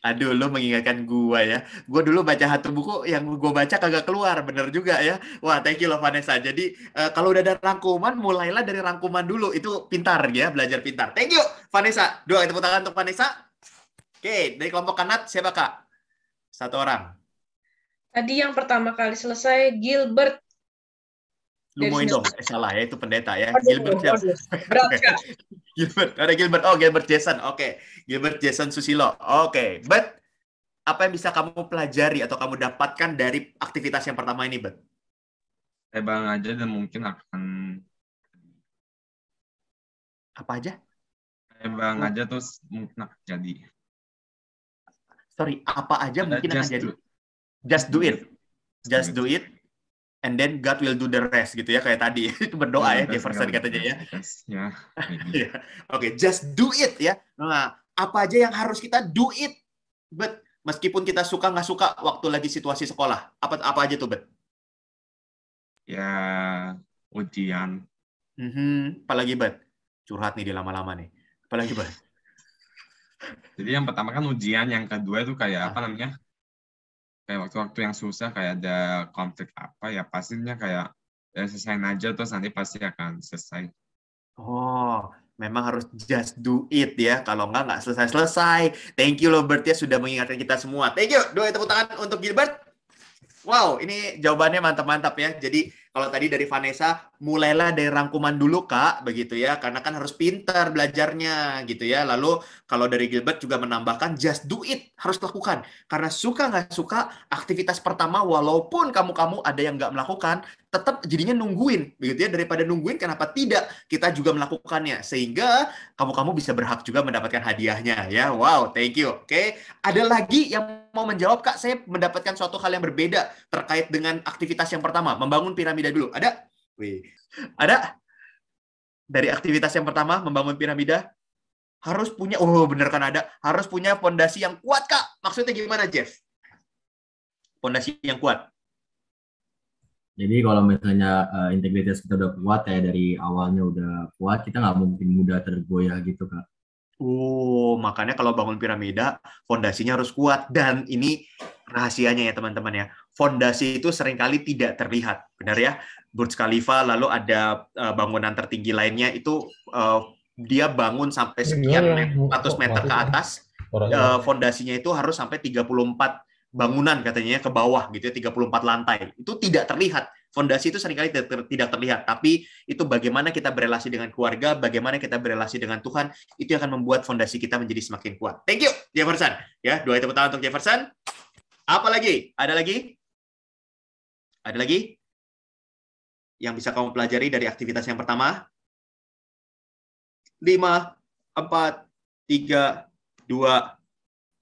Aduh, lo mengingatkan gua ya. Gua dulu baca satu buku yang gua baca kagak keluar, bener juga ya. Wah, thank you loh Vanessa. Jadi kalau udah ada rangkuman, mulailah dari rangkuman dulu. Itu pintar ya, belajar pintar. Thank you Vanessa. Dua tepuk tangan untuk Vanessa. Oke, dari kelompok Kanat siapa Kak? Satu orang.
Tadi yang pertama kali selesai Gilbert.
Lumoin dong, salah ya, itu pendeta ya.
Aduh,
Gilbert siapa?
Berat Kak.
Gilbert, ada Gilbert. Oh, Gilbert Jason. Oke. Gilbert Jason Susilo. Oke. But apa yang bisa kamu pelajari atau kamu dapatkan dari aktivitas yang pertama ini, Bet?
Bang aja dan mungkin akan
apa aja?
Bang aja terus mungkin akan jadi.
Sorry, apa aja mungkin akan jadi? Just do it. Just do it. And then God will do the rest gitu ya, kayak tadi. Itu berdoa ya, Jefferson katanya ya. Ya. Oke, just do it ya. Nah, apa aja yang harus kita do it? Bet, meskipun kita suka nggak suka waktu lagi situasi sekolah. Apa aja tuh, Bet?
Ya, ujian.
Apalagi, Bet? Curhat nih di lama-lama nih. Apalagi, Bet?
Jadi yang pertama kan ujian, yang kedua itu kayak apa namanya? Kayak waktu-waktu yang susah, kayak ada konflik apa, ya pastinya kayak ya selesaiin aja, terus nanti pasti akan selesai.
Oh, memang harus just do it ya. Kalau nggak selesai-selesai. Thank you loh, Bert ya, sudah mengingatkan kita semua. Thank you. Doa tepuk tangan untuk Gilbert. Wow, ini jawabannya mantap-mantap ya. Jadi kalau tadi dari Vanessa, mulailah dari rangkuman dulu Kak, begitu ya. Karena kan harus pintar belajarnya gitu ya. Lalu kalau dari Gilbert juga menambahkan just do it, harus lakukan. Karena suka nggak suka, aktivitas pertama walaupun kamu ada yang nggak melakukan, tetap jadinya nungguin, begitu ya. Daripada nungguin, kenapa tidak kita juga melakukannya, sehingga kamu bisa berhak juga mendapatkan hadiahnya ya. Wow, thank you. Oke, ada lagi yang mau menjawab Kak? Saya mendapatkan suatu hal yang berbeda terkait dengan aktivitas yang pertama, membangun piramida dulu. Ada? Wih, ada? Dari aktivitas yang pertama, membangun piramida, harus punya, oh bener kan ada, harus punya fondasi yang kuat Kak. Maksudnya gimana Jeff? Fondasi yang kuat.
Jadi kalau misalnya integritas kita udah kuat, kayak dari awalnya udah kuat, kita nggak mungkin mudah tergoyah gitu, Kak.
Oh, makanya kalau bangun piramida, fondasinya harus kuat. Dan ini rahasianya ya teman-teman ya. Fondasi itu seringkali tidak terlihat. Benar ya? Burj Khalifa, lalu ada bangunan tertinggi lainnya, itu dia bangun sampai sekian ratus meter ke atas. Fondasinya itu harus sampai 34 bangunan katanya ke bawah gitu ya, 34 lantai. Itu tidak terlihat Fondasi itu seringkali tidak terlihat, tapi itu bagaimana kita berelasi dengan keluarga, bagaimana kita berelasi dengan Tuhan, itu yang akan membuat fondasi kita menjadi semakin kuat. Thank you, Jefferson. Ya, doa tepuk tangan untuk Jefferson. Apa lagi? Ada lagi? Ada lagi? Yang bisa kamu pelajari dari aktivitas yang pertama? 5, 4, 3, 2,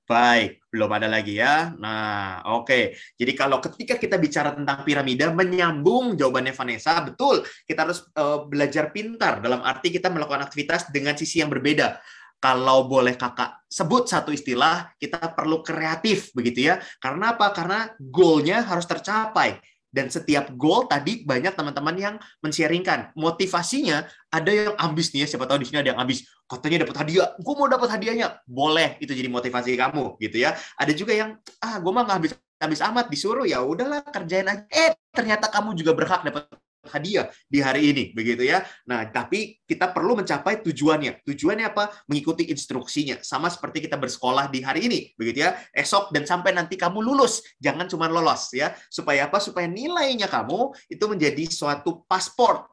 baik, belum ada lagi ya. Nah, oke. Jadi kalau ketika kita bicara tentang piramida, menyambung jawabannya Vanessa, betul, kita harus belajar pintar, dalam arti kita melakukan aktivitas dengan sisi yang berbeda. Kalau boleh kakak sebut satu istilah, kita perlu kreatif, begitu ya. Karena apa? Karena goal-nya harus tercapai. Dan setiap goal tadi banyak teman-teman yang men-sharingkan. Motivasinya ada yang ambis nih ya, siapa tahu di sini ada yang ambis. Katanya dapat hadiah, gue mau dapat hadiahnya. Boleh, itu jadi motivasi kamu gitu ya. Ada juga yang gue mah nggak habis amat, disuruh ya udahlah kerjain aja. Ternyata kamu juga berhak dapat hadiah di hari ini, begitu ya. Nah, tapi kita perlu mencapai tujuannya. Tujuannya apa? Mengikuti instruksinya. Sama seperti kita bersekolah di hari ini, begitu ya. Esok dan sampai nanti kamu lulus. Jangan cuma lolos ya. Supaya apa? Supaya nilainya kamu itu menjadi suatu paspor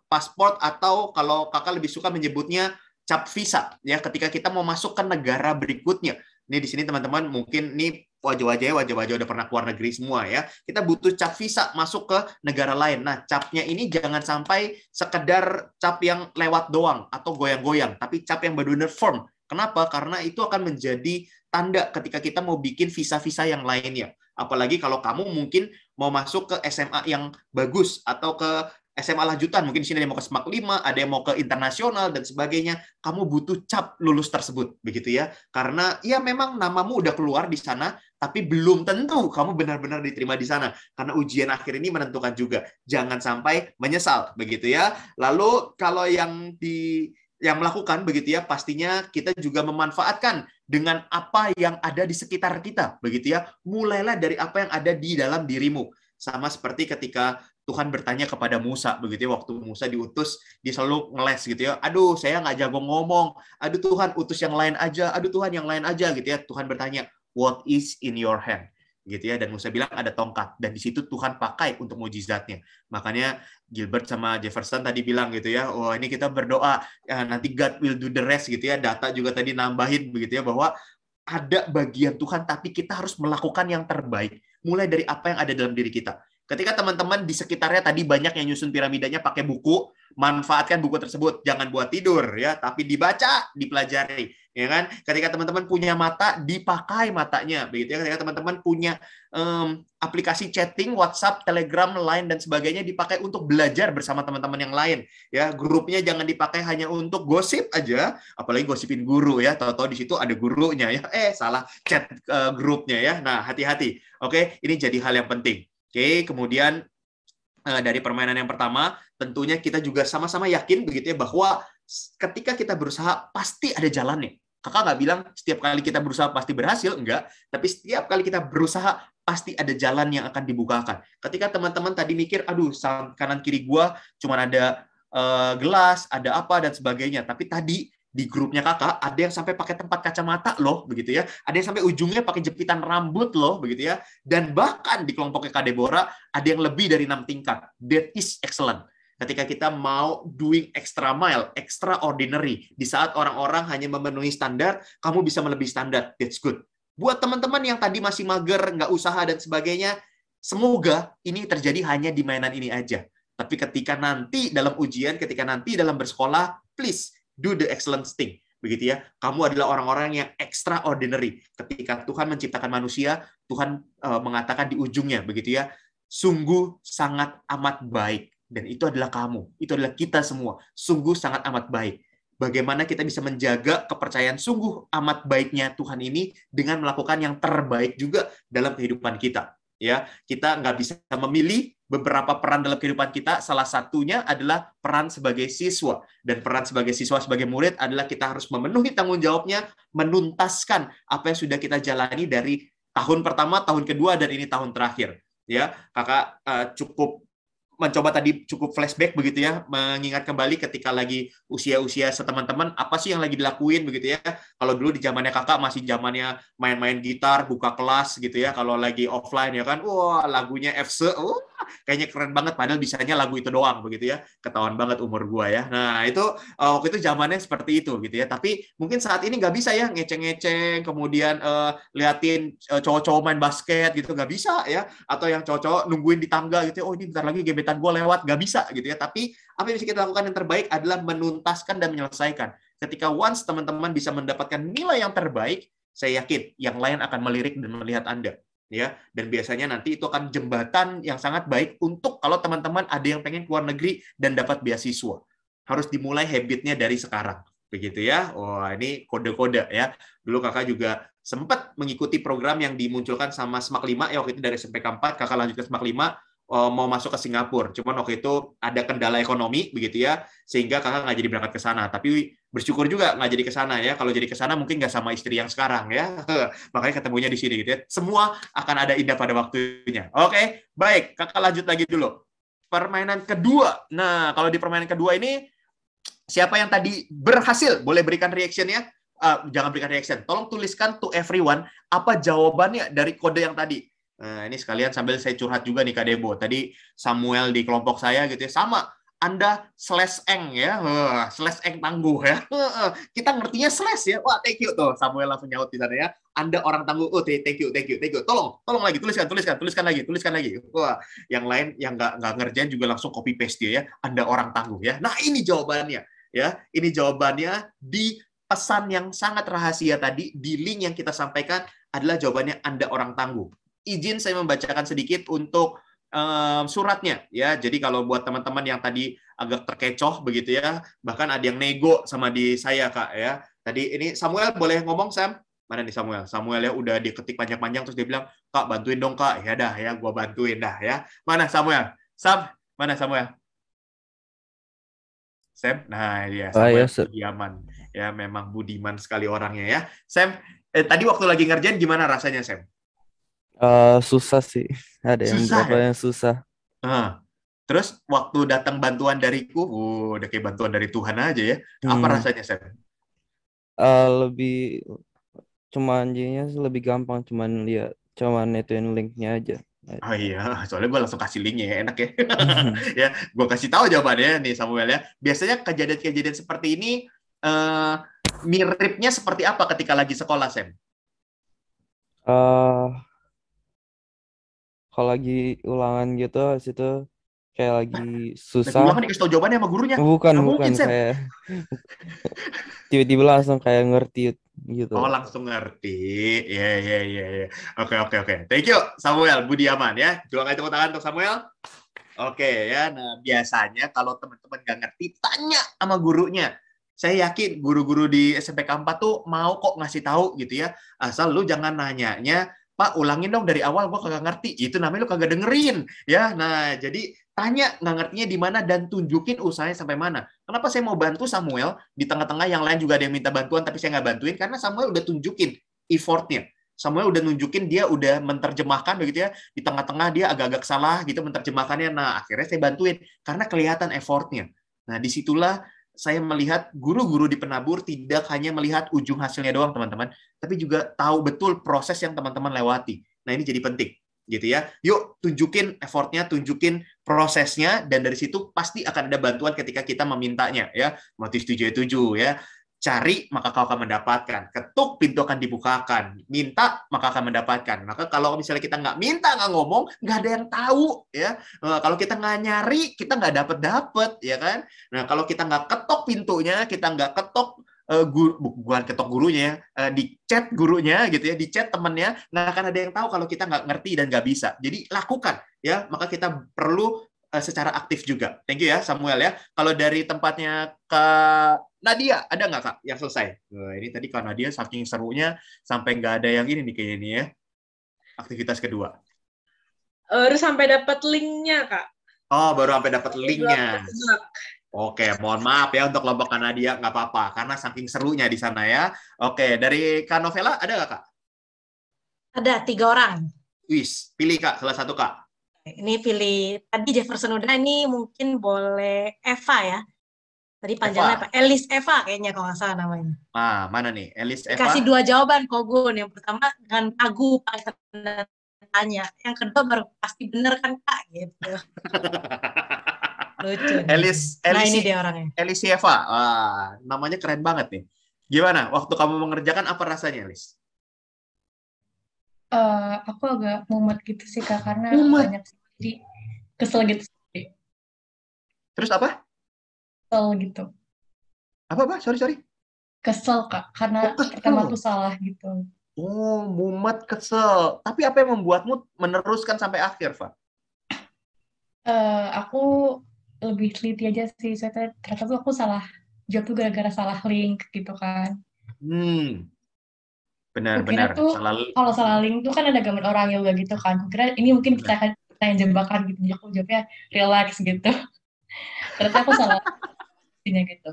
atau kalau kakak lebih suka menyebutnya cap visa ya, ketika kita mau masuk ke negara berikutnya. Ini di sini teman-teman mungkin nih wajah-wajah udah pernah keluar negeri semua ya. Kita butuh cap visa masuk ke negara lain. Nah, capnya ini jangan sampai sekedar cap yang lewat doang atau goyang-goyang, tapi cap yang benar-benar firm. Kenapa? Karena itu akan menjadi tanda ketika kita mau bikin visa-visa yang lainnya. Apalagi kalau kamu mungkin mau masuk ke SMA yang bagus atau ke SMA lanjutan, mungkin di sini ada yang mau ke SMAK 5, ada yang mau ke internasional dan sebagainya. Kamu butuh cap lulus tersebut, begitu ya. Karena ya memang namamu udah keluar di sana, tapi belum tentu kamu benar-benar diterima di sana. Karena ujian akhir ini menentukan juga. Jangan sampai menyesal, begitu ya. Lalu kalau yang melakukan begitu ya, pastinya kita juga memanfaatkan dengan apa yang ada di sekitar kita, begitu ya. Mulailah dari apa yang ada di dalam dirimu. Sama seperti ketika Tuhan bertanya kepada Musa, begitu ya, waktu Musa diutus, dia selalu ngeles gitu ya. Aduh, saya nggak jago ngomong. Aduh Tuhan, utus yang lain aja. Aduh Tuhan, yang lain aja gitu ya. Tuhan bertanya, what is in your hand? Gitu ya. Dan Musa bilang ada tongkat. Dan di situ Tuhan pakai untuk mujizatnya. Makanya Gilbert sama Jefferson tadi bilang gitu ya, wah ini kita berdoa, ya, nanti God will do the rest gitu ya. Data juga tadi nambahin begitu ya, bahwa ada bagian Tuhan, tapi kita harus melakukan yang terbaik. Mulai dari apa yang ada dalam diri kita. Ketika teman-teman di sekitarnya tadi banyak yang nyusun piramidanya pakai buku, manfaatkan buku tersebut. Jangan buat tidur ya, tapi dibaca, dipelajari, ya kan? Ketika teman-teman punya mata, dipakai matanya, begitu ya. Ketika teman-teman punya aplikasi chatting, WhatsApp, Telegram, Line dan sebagainya, dipakai untuk belajar bersama teman-teman yang lain. Ya, grupnya jangan dipakai hanya untuk gosip aja, apalagi gosipin guru ya. Tahu-tahu di situ ada gurunya ya. Salah chat grupnya ya. Nah, hati-hati. Oke, ini jadi hal yang penting. Oke, kemudian dari permainan yang pertama, tentunya kita juga sama-sama yakin begitu ya, bahwa ketika kita berusaha pasti ada jalannya. Kakak nggak bilang setiap kali kita berusaha pasti berhasil, enggak. Tapi setiap kali kita berusaha pasti ada jalan yang akan dibukakan. Ketika teman-teman tadi mikir, aduh kanan kiri gua cuma ada gelas, ada apa dan sebagainya. Tapi tadi di grupnya kakak ada yang sampai pakai tempat kacamata loh, begitu ya. Ada yang sampai ujungnya pakai jepitan rambut loh, begitu ya. Dan bahkan di kelompoknya Kak Deborah ada yang lebih dari 6 tingkat. That is excellent. Ketika kita mau doing extra mile, extraordinary, di saat orang-orang hanya memenuhi standar, kamu bisa melebihi standar. That's good. Buat teman-teman yang tadi masih mager, nggak usaha dan sebagainya, semoga ini terjadi hanya di mainan ini aja. Tapi ketika nanti dalam ujian, ketika nanti dalam bersekolah, please do the excellent thing, begitu ya. Kamu adalah orang-orang yang extraordinary. Ketika Tuhan menciptakan manusia, Tuhan mengatakan di ujungnya, begitu ya, sungguh sangat amat baik. Dan itu adalah kamu, itu adalah kita semua. Sungguh sangat amat baik. Bagaimana kita bisa menjaga kepercayaan sungguh amat baiknya Tuhan ini dengan melakukan yang terbaik juga dalam kehidupan kita. Ya, kita nggak bisa memilih beberapa peran dalam kehidupan kita. Salah satunya adalah peran sebagai siswa. Dan peran sebagai siswa, sebagai murid adalah kita harus memenuhi tanggung jawabnya, menuntaskan apa yang sudah kita jalani dari tahun pertama, tahun kedua, dan ini tahun terakhir. Ya, kakak cukup mencoba tadi cukup flashback begitu ya, mengingat kembali ketika lagi usia-usia seteman-teman, apa sih yang lagi dilakuin begitu ya. Kalau dulu di zamannya kakak masih zamannya main-main gitar, buka kelas gitu ya, kalau lagi offline ya kan, wah lagunya FC, kayaknya keren banget, padahal bisanya lagu itu doang begitu ya. Ketahuan banget umur gua ya. Nah itu waktu itu zamannya seperti itu gitu ya. Tapi mungkin saat ini nggak bisa ya ngeceng-ngeceng, kemudian liatin cowok-cowok main basket gitu, nggak bisa ya. Atau yang cowok-cowok nungguin di tangga gitu, oh ini bentar lagi gebetan gua lewat, nggak bisa gitu ya. Tapi apa yang bisa kita lakukan yang terbaik adalah menuntaskan dan menyelesaikan. Ketika once teman-teman bisa mendapatkan nilai yang terbaik, saya yakin yang lain akan melirik dan melihat Anda. Ya, dan biasanya nanti itu akan jembatan yang sangat baik untuk kalau teman-teman ada yang pengen keluar negeri dan dapat beasiswa. Harus dimulai habitnya dari sekarang. Begitu ya. Wah, ini kode-kode ya. Dulu kakak juga sempat mengikuti program yang dimunculkan sama SMAK 5 ya, waktu itu dari SMPK 4 kakak lanjut ke SMAK 5 mau masuk ke Singapura. Cuman waktu itu ada kendala ekonomi begitu ya, sehingga kakak nggak jadi berangkat ke sana. Tapi bersyukur juga nggak jadi ke sana ya. Kalau jadi ke sana mungkin nggak sama istri yang sekarang ya. Makanya ketemunya di sini gitu ya. Semua akan ada indah pada waktunya. Oke, baik. Kakak lanjut lagi dulu. Permainan kedua. Nah, kalau di permainan kedua ini siapa yang tadi berhasil? Boleh berikan reaction-nya? Jangan berikan reaction. Tolong tuliskan to everyone apa jawabannya dari kode yang tadi. Nah, ini sekalian sambil saya curhat juga nih Kak Debo. Tadi Samuel di kelompok saya gitu ya, sama. Anda /eng ya, /eng tangguh ya. Kita ngertinya slash ya. Wah, thank you tuh. Samuel langsung nyaut di sana ya. Anda orang tangguh. Oh, thank you. Tolong lagi, tuliskan lagi. Wah, yang lain yang nggak ngerjain juga langsung copy paste ya. Anda orang tangguh ya. Nah, ini jawabannya ya. Ini jawabannya di pesan yang sangat rahasia tadi, di link yang kita sampaikan adalah jawabannya Anda orang tangguh. Izin saya membacakan sedikit untuk suratnya ya. Jadi kalau buat teman-teman yang tadi agak terkecoh begitu ya, bahkan ada yang nego sama di saya Kak ya. Tadi ini Samuel boleh ngomong Sam? Mana nih Samuel? Samuel ya udah diketik panjang-panjang terus dia bilang, "Kak, bantuin dong Kak." Ya dah ya, gua bantuin dah ya. Mana Samuel? Mana Samuel? Sam? Nah, dia Samuel budiman. Ya memang budiman sekali orangnya ya. Sam, tadi waktu lagi ngerjain gimana rasanya Sam?
Susah sih. Ada yang beberapa yang susah.
Terus waktu datang bantuan dariku, udah kayak bantuan dari Tuhan aja ya. Apa rasanya, Sam?
Lebih cuman lebih gampang, cuman ituin linknya aja.
Oh iya, soalnya gue langsung kasih linknya ya, enak ya. Ya, gue kasih tahu jawabannya nih Samuel ya. Biasanya kejadian-kejadian seperti ini miripnya seperti apa ketika lagi sekolah, Sam?
Kalau lagi ulangan gitu, situ kayak lagi susah.
Ulangan dikasih tahu jawabannya sama gurunya.
Bukan kayak tiba-tiba langsung kayak ngerti gitu.
Oh, langsung ngerti. Iya. Oke. Thank you Samuel Budiaman ya. Jual tepuk tangan untuk Samuel. Oke ya. Nah, biasanya kalau teman-teman nggak ngerti, tanya sama gurunya. Saya yakin guru-guru di SMPK 4 tuh mau kok ngasih tahu gitu ya. Asal lu jangan nanyanya, "Pak, ulangin dong dari awal, gua kagak ngerti." Itu namanya lu kagak dengerin, ya. Nah, jadi tanya nggak ngertinya di mana dan tunjukin usahanya sampai mana. Kenapa saya mau bantu Samuel di tengah-tengah yang lain juga ada yang minta bantuan tapi saya nggak bantuin? Karena Samuel udah tunjukin effortnya. Samuel udah nunjukin dia udah menerjemahkan begitu ya. Di tengah-tengah dia agak-agak salah gitu menerjemahkannya. Nah, akhirnya saya bantuin karena kelihatan effortnya. Nah, disitulah saya melihat guru-guru di penabur tidak hanya melihat ujung hasilnya doang, teman-teman, tapi juga tahu betul proses yang teman-teman lewati. Nah, ini jadi penting, gitu ya. Yuk, tunjukin effortnya, tunjukin prosesnya, dan dari situ pasti akan ada bantuan ketika kita memintanya, ya. Motif 77, ya. Cari, maka kau akan mendapatkan. Ketuk, pintu akan dibukakan. Minta, maka akan mendapatkan. Maka kalau misalnya kita nggak minta, nggak ngomong, nggak ada yang tahu. Ya. Kalau kita nggak nyari, kita nggak dapet, ya kan? Nah, kalau kita nggak ketok pintunya, kita nggak ketok, bukan ketok gurunya, di chat gurunya, gitu ya, di chat temennya, nggak akan ada yang tahu kalau kita nggak ngerti dan nggak bisa. Jadi, lakukan. Ya, maka kita perlu secara aktif juga. Thank you ya, Samuel ya. Kalau dari tempatnya Kak Nadia, ada nggak Kak yang selesai? Nah, ini tadi Kak Nadia saking serunya sampai nggak ada yang ini nih kayaknya nih ya. Aktivitas kedua.
Baru sampai dapat linknya Kak.
Oh, baru sampai dapat linknya. Oke, mohon maaf ya untuk kelompok Kak Nadia, nggak apa-apa karena saking serunya di sana ya. Oke, dari Kak Novela ada nggak Kak?
Ada 3 orang.
Wis, pilih Kak, salah satu Kak.
Ini pilih tadi Jefferson udah, ini mungkin boleh Eva ya. Tadi panjangnya apa? Elis Eva kayaknya kalau nggak salah namanya.
Mana nih? Elis Eva.
Kasih 2 jawaban Kogun. Yang pertama dengan pagu tanya. Yang kedua baru pasti bener kan Kak gitu. Lucu. Nah ini dia orangnya.
Elisieva. Wah, namanya keren banget nih. Gimana? Waktu kamu mengerjakan apa rasanya, Elis?
Aku agak mumet gitu sih Kak, karena
Mumet?
banyak jadi kesel gitu.
Terus apa?
Kesel gitu.
Apa? Sorry.
Kesel Kak, karena pertama aku salah gitu.
Oh, mumet, kesel. Tapi apa yang membuatmu meneruskan sampai akhir, Fa?
Aku lebih teliti aja sih, saya ternyata tuh aku salah jawab tuh gara-gara salah link gitu kan.
Benar.
Tuh kalau salah link tuh kan ada gambar orang yoga gitu kan. Kira ini mungkin pertanyaan jebakan gitu, jadi aku jawabnya relax gitu. Ternyata aku salah gitu.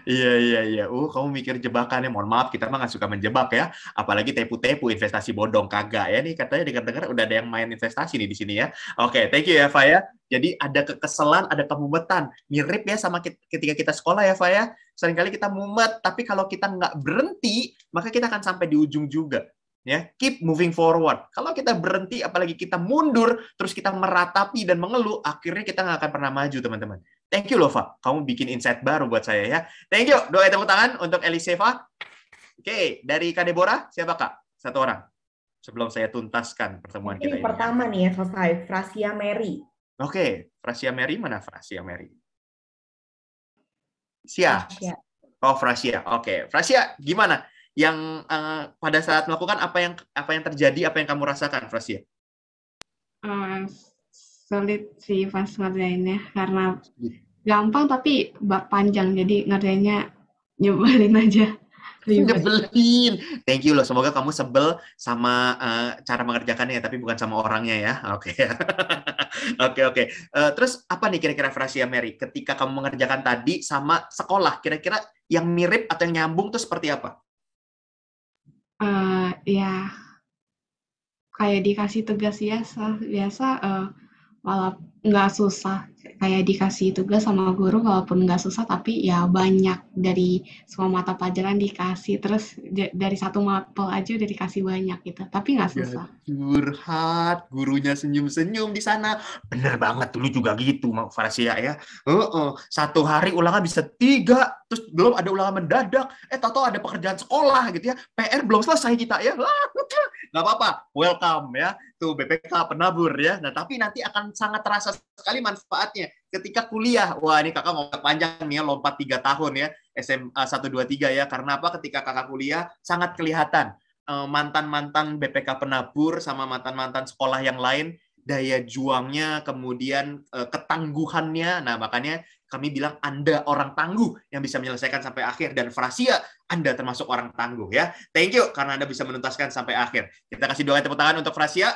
Iya. Kamu mikir jebakannya. Mohon maaf, kita mah nggak suka menjebak ya. Apalagi tepu-tepu investasi bodong, kagak ya nih. Katanya dengar-dengar udah ada yang main investasi nih di sini ya. Oke, thank you ya, Fa ya. Jadi ada kekesalan, ada kemumetan. Mirip ya sama ketika kita sekolah ya, Fa ya. Seringkali kita mumet, tapi kalau kita nggak berhenti, maka kita akan sampai di ujung juga. Ya, keep moving forward. Kalau kita berhenti, apalagi kita mundur, terus kita meratapi dan mengeluh, akhirnya kita nggak akan pernah maju, teman-teman. Thank you loh, Fa. Kamu bikin insight baru buat saya ya. Thank you. Doa tepuk tangan untuk Elisieva. Oke, dari Kak Deborah, siapa Kak? Satu orang. Sebelum saya tuntaskan pertemuan kita ini.
Pertama nih ya, selesai. Frasia Mary.
Oke, Frasia Mary mana Frasia Mary?
Frasia.
Oh, Frasia. Oke, Frasia gimana? Yang pada saat melakukan apa yang terjadi, apa yang kamu rasakan, Frasia?
Sulit sih pas ngerjainnya karena gampang tapi panjang, jadi ngerjainnya nyebelin aja.
Nyebelin. Thank you loh. Semoga kamu sebel sama cara mengerjakannya, tapi bukan sama orangnya ya. Oke. Oke. Terus apa nih kira-kira Frasia Mary? Ketika kamu mengerjakan tadi sama sekolah, kira-kira yang mirip atau yang nyambung tuh seperti apa?
Ya kayak dikasih tugas biasa walaupun nggak susah, kayak dikasih tugas sama guru walaupun nggak susah, tapi ya banyak dari semua mata pelajaran dikasih, terus dari satu mapel aja udah dikasih banyak gitu, tapi nggak susah.
Curhat, gurunya senyum-senyum di sana. Bener banget, dulu juga gitu, Frasia ya. Satu hari ulangan bisa 3, terus belum ada ulangan mendadak. Tahu-tahu ada pekerjaan sekolah gitu ya. PR belum selesai kita ya. Nggak apa-apa, welcome ya. Tuh BPK penabur ya. Nah, tapi nanti akan sangat terasa sekali manfaatnya ketika kuliah. Wah, ini kakak mau panjang nih ya, lompat 3 tahun ya, SMA 1, 2, 3 ya. Karena apa? Ketika kakak kuliah sangat kelihatan mantan-mantan BPK penabur sama mantan-mantan sekolah yang lain, daya juangnya, kemudian ketangguhannya. Nah, makanya kami bilang Anda orang tangguh yang bisa menyelesaikan sampai akhir, dan Frasia Anda termasuk orang tangguh ya. Thank you karena Anda bisa menuntaskan sampai akhir. Kita kasih doa tepuk tangan untuk Frasia.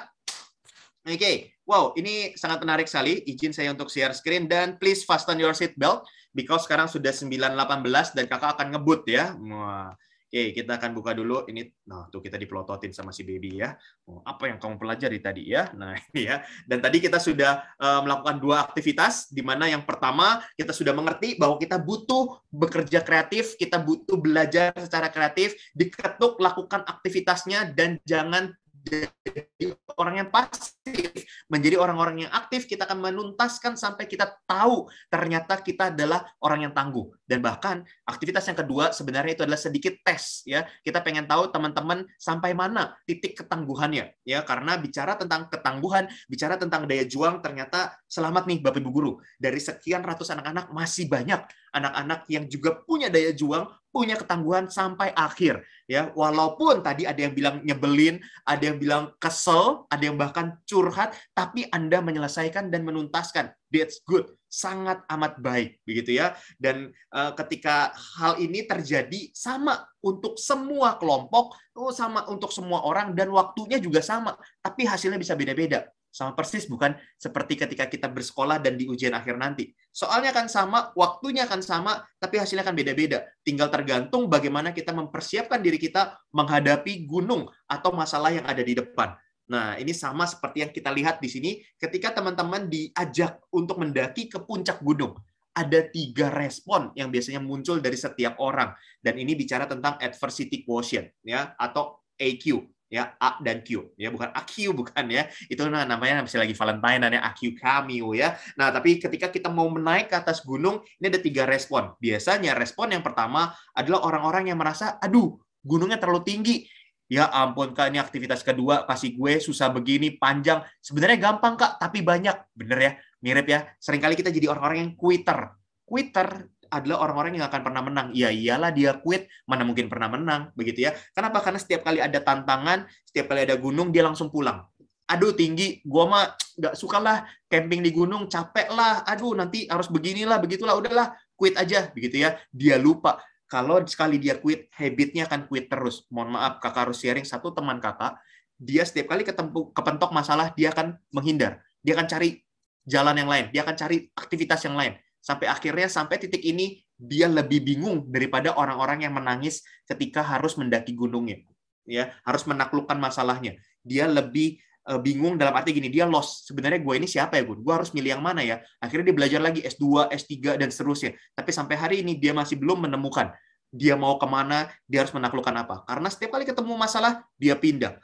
Oke. Wow, ini sangat menarik sekali. Izin saya untuk share screen, dan please fasten your seat belt because sekarang sudah 9.18 dan kakak akan ngebut ya. Wah. Oke, kita akan buka dulu ini. Nah, tuh kita dipelototin sama si baby ya. Apa yang kamu pelajari tadi ya? Nah, ini ya. Dan tadi kita sudah melakukan 2 aktivitas, di mana yang pertama kita sudah mengerti bahwa kita butuh bekerja kreatif, kita butuh belajar secara kreatif, diketuk, lakukan aktivitasnya, dan jangan jadi orang yang pasif, menjadi orang-orang yang aktif. Kita akan menuntaskan sampai kita tahu ternyata kita adalah orang yang tangguh. Dan bahkan aktivitas yang kedua sebenarnya itu adalah sedikit tes ya. Kita pengen tahu teman-teman sampai mana titik ketangguhannya ya, karena bicara tentang ketangguhan, bicara tentang daya juang, ternyata selamat nih Bapak Ibu guru, dari sekian ratus anak-anak masih banyak anak-anak yang juga punya daya juang, punya ketangguhan sampai akhir ya. Walaupun tadi ada yang bilang nyebelin, ada yang bilang kesel, ada yang bahkan curhat, tapi Anda menyelesaikan dan menuntaskan. That's good. Sangat amat baik begitu ya. Dan ketika hal ini terjadi sama untuk semua kelompok, sama untuk semua orang, dan waktunya juga sama, tapi hasilnya bisa beda-beda. Sama persis bukan seperti ketika kita bersekolah dan di ujian akhir nanti. Soalnya akan sama, waktunya akan sama, tapi hasilnya akan beda-beda. Tinggal tergantung bagaimana kita mempersiapkan diri kita menghadapi gunung atau masalah yang ada di depan. Nah, ini sama seperti yang kita lihat di sini ketika teman-teman diajak untuk mendaki ke puncak gunung. Ada 3 respon yang biasanya muncul dari setiap orang. Dan ini bicara tentang adversity quotient ya, atau AQ, ya, A dan Q, ya, bukan AQ, bukan ya, itu namanya masih lagi Valentine ya, AQ Cameo ya. Nah, tapi ketika kita mau menaik ke atas gunung, ini ada 3 respon. Biasanya respon yang pertama adalah orang-orang yang merasa, aduh, gunungnya terlalu tinggi. Ya ampun Kak, ini aktivitas kedua pasti gue susah begini, panjang. Sebenarnya gampang Kak, tapi banyak. Bener ya, mirip ya. Seringkali kita jadi orang-orang yang quitter. Quitter adalah orang-orang yang akan pernah menang. Ya iyalah dia quit, mana mungkin pernah menang, begitu ya. Kenapa? Karena setiap kali ada tantangan, setiap kali ada gunung, dia langsung pulang. Aduh tinggi, gue mah nggak suka lah camping di gunung, capek lah. Aduh nanti harus beginilah, begitulah, udahlah, quit aja, begitu ya. Dia lupa. Kalau sekali dia quit, habitnya akan quit terus. Mohon maaf, kakak harus sharing satu teman kakak, dia setiap kali kepentok masalah, dia akan menghindar. Dia akan cari jalan yang lain, dia akan cari aktivitas yang lain. Sampai akhirnya, sampai titik ini, dia lebih bingung daripada orang-orang yang menangis ketika harus mendaki gunungnya. Ya, harus menaklukkan masalahnya. Dia lebih bingung dalam arti gini, dia lost. Sebenarnya gue ini siapa ya, Gun? Gue harus milih yang mana ya? Akhirnya dia belajar lagi S2, S3, dan seterusnya. Tapi sampai hari ini dia masih belum menemukan. Dia mau kemana, dia harus menaklukkan apa. Karena setiap kali ketemu masalah, dia pindah.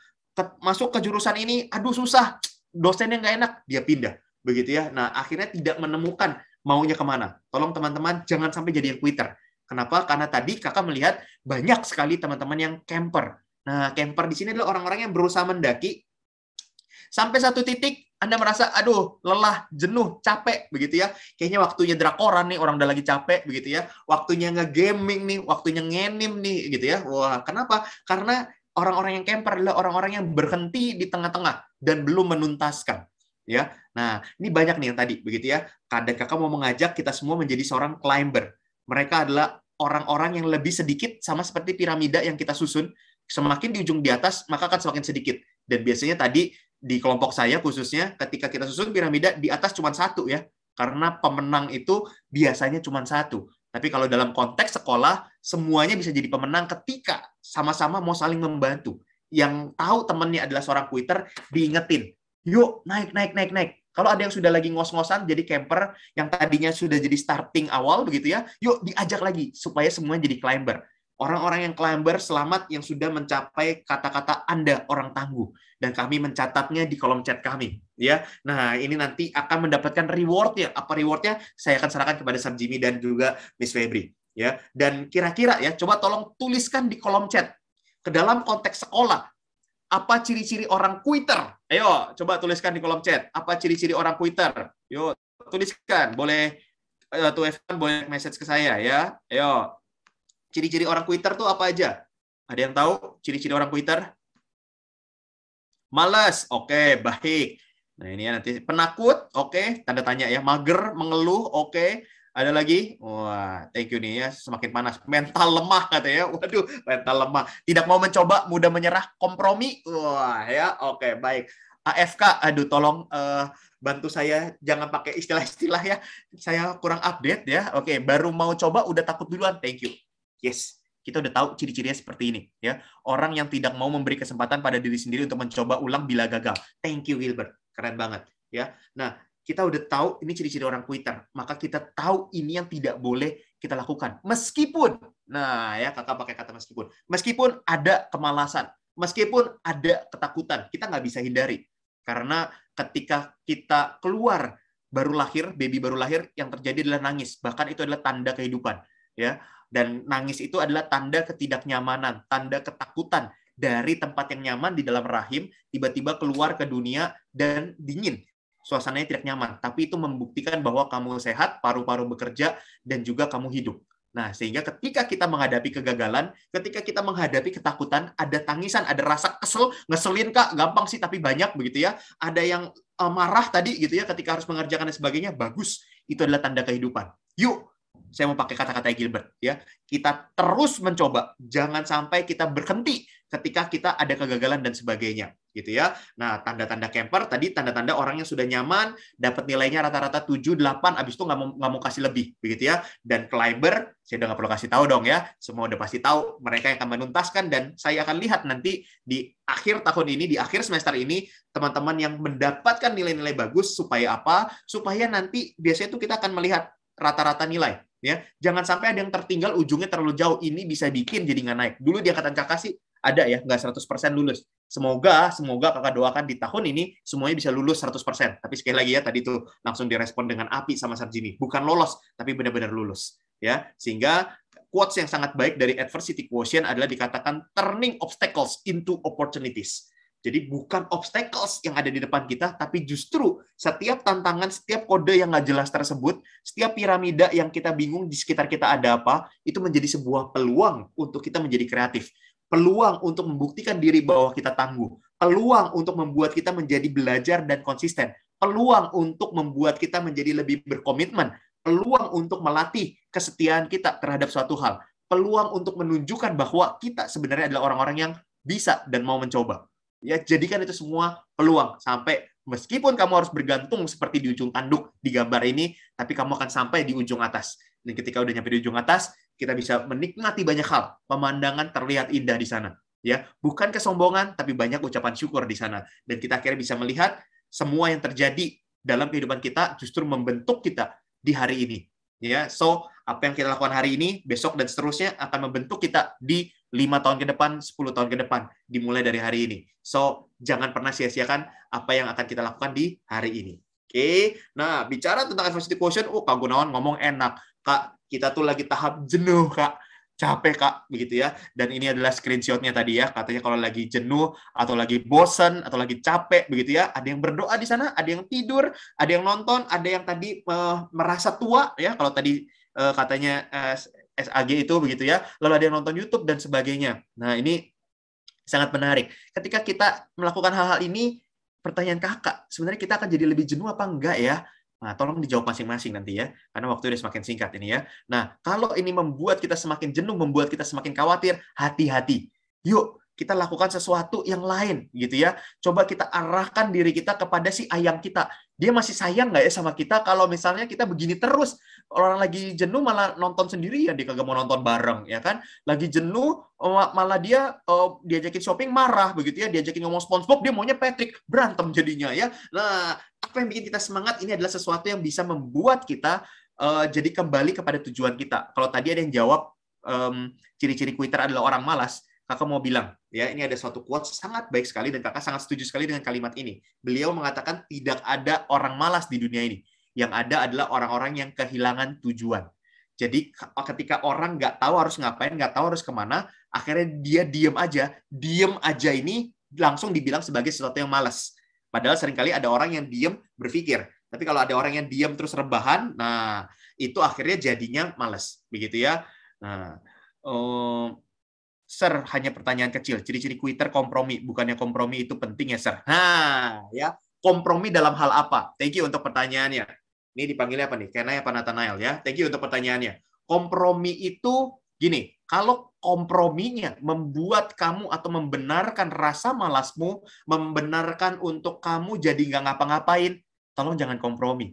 Masuk ke jurusan ini, aduh susah, dosennya nggak enak, dia pindah. Begitu ya. Nah, akhirnya tidak menemukan maunya kemana. Tolong teman-teman, jangan sampai jadi yang quitter. Kenapa? Karena tadi kakak melihat banyak sekali teman-teman yang camper. Nah, camper di sini adalah orang-orang yang berusaha mendaki, sampai satu titik, Anda merasa, aduh, lelah, jenuh, capek, begitu ya. Kayaknya waktunya drakoran nih, orang udah lagi capek, begitu ya. Waktunya nge-gaming nih, waktunya ngenim nih, gitu ya. Wah, kenapa? Karena orang-orang yang camper adalah orang-orang yang berhenti di tengah-tengah dan belum menuntaskan. Ya, nah, ini banyak nih yang tadi, begitu ya. Kadang kakak mau mengajak kita semua menjadi seorang climber. Mereka adalah orang-orang yang lebih sedikit, sama seperti piramida yang kita susun. Semakin di ujung di atas, maka akan semakin sedikit. Dan biasanya tadi, di kelompok saya khususnya, ketika kita susun piramida, di atas cuma satu ya, karena pemenang itu biasanya cuma satu. Tapi kalau dalam konteks sekolah, semuanya bisa jadi pemenang ketika sama-sama mau saling membantu. Yang tahu temannya adalah seorang quitter, diingetin, yuk naik. Kalau ada yang sudah lagi ngos-ngosan jadi camper, yang tadinya sudah jadi starting awal begitu ya, yuk diajak lagi supaya semuanya jadi climber. Orang-orang yang climber selamat yang sudah mencapai kata-kata Anda orang tangguh, dan kami mencatatnya di kolom chat kami ya. Nah, ini nanti akan mendapatkan reward-nya. Apa reward-nya? Saya akan serahkan kepada Sir Jimmy dan juga Miss Febri ya. Dan kira-kira ya, coba tolong tuliskan di kolom chat ke dalam konteks sekolah, apa ciri-ciri orang quitter? Ayo, coba tuliskan di kolom chat. Apa ciri-ciri orang quitter? Yuk, tuliskan. Boleh tuh Evan boleh message ke saya ya. Ayo. Ciri-ciri orang quitter tuh apa aja? Ada yang tahu ciri-ciri orang quitter? Malas, oke, baik. Nah ini ya nanti penakut, oke, tanda tanya ya. Mager, mengeluh, oke. Ada lagi? Wah, thank you nih ya, semakin panas. Mental lemah katanya. Waduh, mental lemah. Tidak mau mencoba, mudah menyerah, kompromi. Wah ya, oke, baik. AFK, aduh tolong bantu saya jangan pakai istilah-istilah ya. Saya kurang update ya. Oke, baru mau coba udah takut duluan. Thank you. Yes, kita udah tahu ciri-cirinya seperti ini ya. Orang yang tidak mau memberi kesempatan pada diri sendiri untuk mencoba ulang bila gagal. Thank you Wilbert, keren banget ya. Nah, kita udah tahu ini ciri-ciri orang quitter, maka kita tahu ini yang tidak boleh kita lakukan. Meskipun, nah ya kakak pakai kata meskipun ada kemalasan, meskipun ada ketakutan, kita nggak bisa hindari. Karena ketika kita keluar baru lahir, baby baru lahir, yang terjadi adalah nangis. Bahkan itu adalah tanda kehidupan ya. Dan nangis itu adalah tanda ketidaknyamanan, tanda ketakutan dari tempat yang nyaman di dalam rahim, tiba-tiba keluar ke dunia dan dingin. Suasananya tidak nyaman, tapi itu membuktikan bahwa kamu sehat, paru-paru bekerja, dan juga kamu hidup. Nah, sehingga ketika kita menghadapi kegagalan, ketika kita menghadapi ketakutan, ada tangisan, ada rasa kesel, ngeselin Kak, gampang sih tapi banyak begitu ya. Ada yang marah tadi gitu ya, ketika harus mengerjakan dan sebagainya, bagus. Itu adalah tanda kehidupan. Yuk, saya mau pakai kata-kata Gilbert ya. Kita terus mencoba, jangan sampai kita berhenti ketika kita ada kegagalan dan sebagainya gitu ya. Nah, tanda-tanda camper tadi tanda-tanda orang yang sudah nyaman, dapat nilainya rata-rata 7, 8, abis itu nggak mau kasih lebih begitu ya. Dan climber, saya udah nggak perlu kasih tahu dong ya. Semua udah pasti tahu, mereka yang akan menuntaskan, dan saya akan lihat nanti di akhir tahun ini, di akhir semester ini, teman-teman yang mendapatkan nilai-nilai bagus supaya apa? Supaya nanti biasanya itu kita akan melihat rata-rata nilai. Ya, jangan sampai ada yang tertinggal ujungnya terlalu jauh. Ini bisa bikin jadi nggak naik. Dulu di angkatan kakak sih ada ya, nggak 100% lulus. Semoga kakak doakan di tahun ini semuanya bisa lulus 100%. Tapi sekali lagi ya, tadi tuh langsung direspon dengan api sama Sir Jimmy. Bukan lolos, tapi benar-benar lulus. Ya, sehingga quotes yang sangat baik dari Adversity Quotient adalah dikatakan turning obstacles into opportunities. Jadi bukan obstacles yang ada di depan kita, tapi justru setiap tantangan, setiap kode yang nggak jelas tersebut, setiap piramida yang kita bingung di sekitar kita ada apa, itu menjadi sebuah peluang untuk kita menjadi kreatif. Peluang untuk membuktikan diri bahwa kita tangguh. Peluang untuk membuat kita menjadi belajar dan konsisten. Peluang untuk membuat kita menjadi lebih berkomitmen. Peluang untuk melatih kesetiaan kita terhadap suatu hal. Peluang untuk menunjukkan bahwa kita sebenarnya adalah orang-orang yang bisa dan mau mencoba. Ya, jadikan itu semua peluang. Sampai meskipun kamu harus bergantung seperti di ujung tanduk di gambar ini, tapi kamu akan sampai di ujung atas. Dan ketika udah nyampe di ujung atas, kita bisa menikmati banyak hal. Pemandangan terlihat indah di sana. Ya, bukan kesombongan, tapi banyak ucapan syukur di sana. Dan kita akhirnya bisa melihat semua yang terjadi dalam kehidupan kita justru membentuk kita di hari ini. Ya, so apa yang kita lakukan hari ini, besok dan seterusnya akan membentuk kita di 5 tahun ke depan, 10 tahun ke depan, dimulai dari hari ini. So, jangan pernah sia-siakan apa yang akan kita lakukan di hari ini. Oke, nah bicara tentang Adversity Quotient, Kak Gunawan ngomong enak. Kak, kita tuh lagi tahap jenuh, Kak. Capek, Kak, begitu ya. Dan ini adalah screenshot-nya tadi ya. Katanya kalau lagi jenuh, atau lagi bosen, atau lagi capek, begitu ya. Ada yang berdoa di sana, ada yang tidur, ada yang nonton, ada yang tadi merasa tua, ya. Kalau tadi katanya SAG itu, begitu ya. Lalu ada yang nonton YouTube, dan sebagainya. Nah, ini sangat menarik. Ketika kita melakukan hal-hal ini, pertanyaan kakak, sebenarnya kita akan jadi lebih jenuh apa enggak ya? Nah, tolong dijawab masing-masing nanti ya, karena waktu udah semakin singkat ini ya. Nah, kalau ini membuat kita semakin jenuh, membuat kita semakin khawatir, hati-hati. Yuk, kita lakukan sesuatu yang lain, gitu ya. Coba kita arahkan diri kita kepada si ayang kita. Dia masih sayang nggak ya sama kita kalau misalnya kita begini terus? Orang lagi jenuh malah nonton sendirian, dia kagak mau nonton bareng, ya kan? Lagi jenuh, malah dia diajakin shopping marah, begitu ya. Diajakin ngomong SpongeBob, dia maunya Patrick, berantem jadinya ya. Nah, apa yang bikin kita semangat ini adalah sesuatu yang bisa membuat kita jadi kembali kepada tujuan kita. Kalau tadi ada yang jawab ciri-ciri quitter adalah orang malas, kakak mau bilang, ya ini ada suatu quotes sangat baik sekali dan kakak sangat setuju sekali dengan kalimat ini. Beliau mengatakan tidak ada orang malas di dunia ini. Yang ada adalah orang-orang yang kehilangan tujuan. Jadi ketika orang nggak tahu harus ngapain, nggak tahu harus kemana, akhirnya dia diem aja. Diem aja ini langsung dibilang sebagai sesuatu yang malas. Padahal seringkali ada orang yang diem berpikir. Tapi kalau ada orang yang diem terus rebahan, nah itu akhirnya jadinya malas. Begitu ya. Nah, Sir, hanya pertanyaan kecil. Ciri-ciri quitter kompromi. Bukannya kompromi itu penting ya, Sir? Nah, ya. Kompromi dalam hal apa? Thank you untuk pertanyaannya. Ini dipanggilnya apa nih? Kenai apa Nathanael ya? Thank you untuk pertanyaannya. Kompromi itu gini, kalau komprominya membuat kamu atau membenarkan rasa malasmu, membenarkan untuk kamu jadi nggak ngapa-ngapain, tolong jangan kompromi.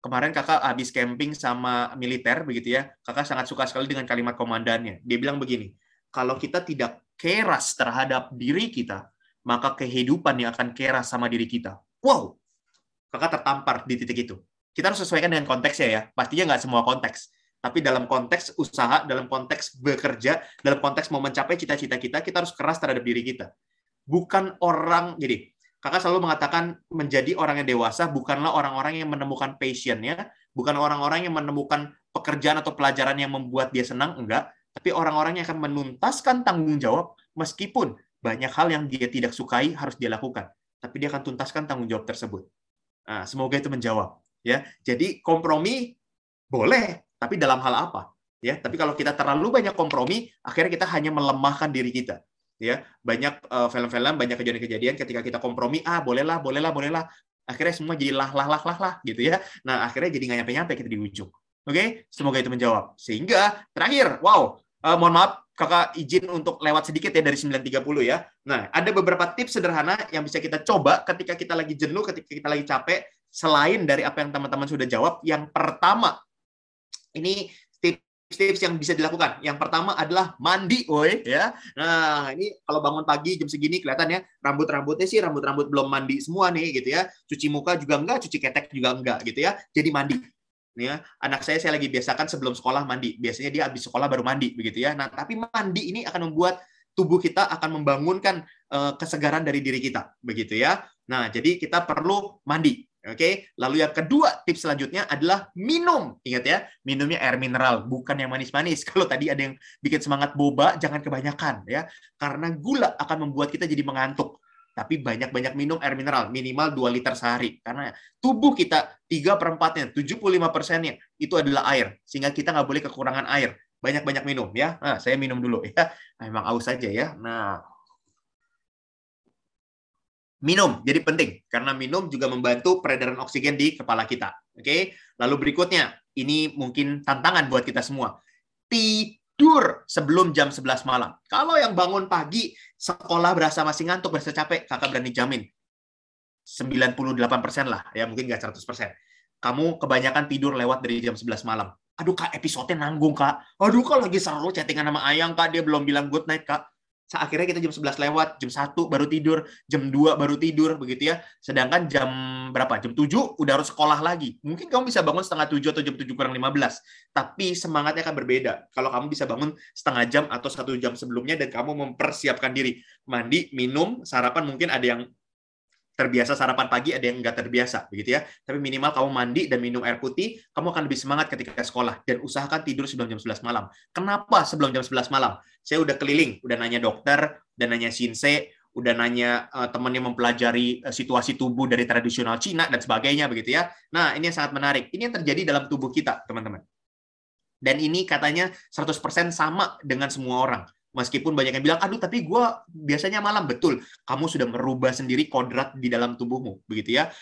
Kemarin kakak habis camping sama militer, begitu ya. Kakak sangat suka sekali dengan kalimat komandannya. Dia bilang begini, kalau kita tidak keras terhadap diri kita, maka kehidupan yang akan keras sama diri kita. Wow! Kakak tertampar di titik itu. Kita harus sesuaikan dengan konteksnya ya. Pastinya nggak semua konteks. Tapi dalam konteks usaha, dalam konteks bekerja, dalam konteks mau mencapai cita-cita kita, kita harus keras terhadap diri kita. Bukan orang, jadi kakak selalu mengatakan menjadi orang yang dewasa bukanlah orang-orang yang menemukan passion-nya, bukan orang-orang yang menemukan pekerjaan atau pelajaran yang membuat dia senang, enggak. Tapi orang-orang yang akan menuntaskan tanggung jawab meskipun banyak hal yang dia tidak sukai harus dia lakukan. Tapi dia akan tuntaskan tanggung jawab tersebut. Nah, semoga itu menjawab. Ya, jadi kompromi boleh, tapi dalam hal apa? Ya, tapi kalau kita terlalu banyak kompromi, akhirnya kita hanya melemahkan diri kita. Ya, banyak film-film, banyak kejadian-kejadian ketika kita kompromi, bolehlah. Akhirnya semua jadi lah, gitu ya. Nah, akhirnya jadi nggak nyampe-nyampe kita di ujung. Oke, semoga itu menjawab. Sehingga terakhir, mohon maaf, kakak izin untuk lewat sedikit ya dari 9.30 ya. Nah, ada beberapa tips sederhana yang bisa kita coba ketika kita lagi jenuh, ketika kita lagi capek, selain dari apa yang teman-teman sudah jawab. Yang pertama, ini tips yang bisa dilakukan. Yang pertama adalah mandi, woi ya. Nah, ini kalau bangun pagi jam segini kelihatan ya, rambut-rambut belum mandi semua nih gitu ya. Cuci muka juga enggak, cuci ketek juga enggak gitu ya. Jadi mandi. Ya, anak saya lagi biasakan sebelum sekolah mandi. Biasanya dia habis sekolah baru mandi begitu ya. Nah, tapi mandi ini akan membuat tubuh kita akan membangunkan kesegaran dari diri kita, begitu ya. Nah, jadi kita perlu mandi. Oke, lalu yang kedua tips selanjutnya adalah minum. Ingat ya, minumnya air mineral, bukan yang manis-manis. Kalau tadi ada yang bikin semangat boba, jangan kebanyakan ya, karena gula akan membuat kita jadi mengantuk. Tapi banyak-banyak minum air mineral, minimal 2 liter sehari. Karena tubuh kita 3/4-nya, 75%-nya itu adalah air. Sehingga kita nggak boleh kekurangan air. Banyak-banyak minum ya. Nah, saya minum dulu ya. Emang aus aja ya. Nah, minum jadi penting karena minum juga membantu peredaran oksigen di kepala kita. Oke, lalu berikutnya ini mungkin tantangan buat kita semua. Tidur sebelum jam 11 malam. Kalau yang bangun pagi sekolah berasa masih ngantuk, berasa capek, kakak berani jamin 98% lah ya, mungkin nggak 100%. Kamu kebanyakan tidur lewat dari jam 11 malam. Aduh kak, episode nanggung kak. Aduh kak, lagi seru chattingan sama Ayang kak, dia belum bilang good night kak. Akhirnya kita jam 11 lewat, jam 1 baru tidur, jam 2 baru tidur, begitu ya. Sedangkan jam berapa? Jam 7 udah harus sekolah lagi. Mungkin kamu bisa bangun setengah 7 atau jam 7 kurang 15. Tapi semangatnya akan berbeda. Kalau kamu bisa bangun setengah jam atau 1 jam sebelumnya dan kamu mempersiapkan diri. Mandi, minum, sarapan, mungkin ada yang terbiasa sarapan pagi, ada yang nggak terbiasa, begitu ya. Tapi minimal kamu mandi dan minum air putih, kamu akan lebih semangat ketika sekolah. Dan usahakan tidur sebelum jam 11 malam. Kenapa sebelum jam 11 malam? Saya udah keliling, udah nanya dokter, udah nanya shinsei, udah nanya teman yang mempelajari situasi tubuh dari tradisional Cina, dan sebagainya, begitu ya. Nah, ini yang sangat menarik. Ini yang terjadi dalam tubuh kita, teman-teman. Dan ini katanya 100% sama dengan semua orang. Meskipun banyak yang bilang, aduh tapi gue biasanya malam. Betul, kamu sudah merubah sendiri kodrat di dalam tubuhmu, begitu ya.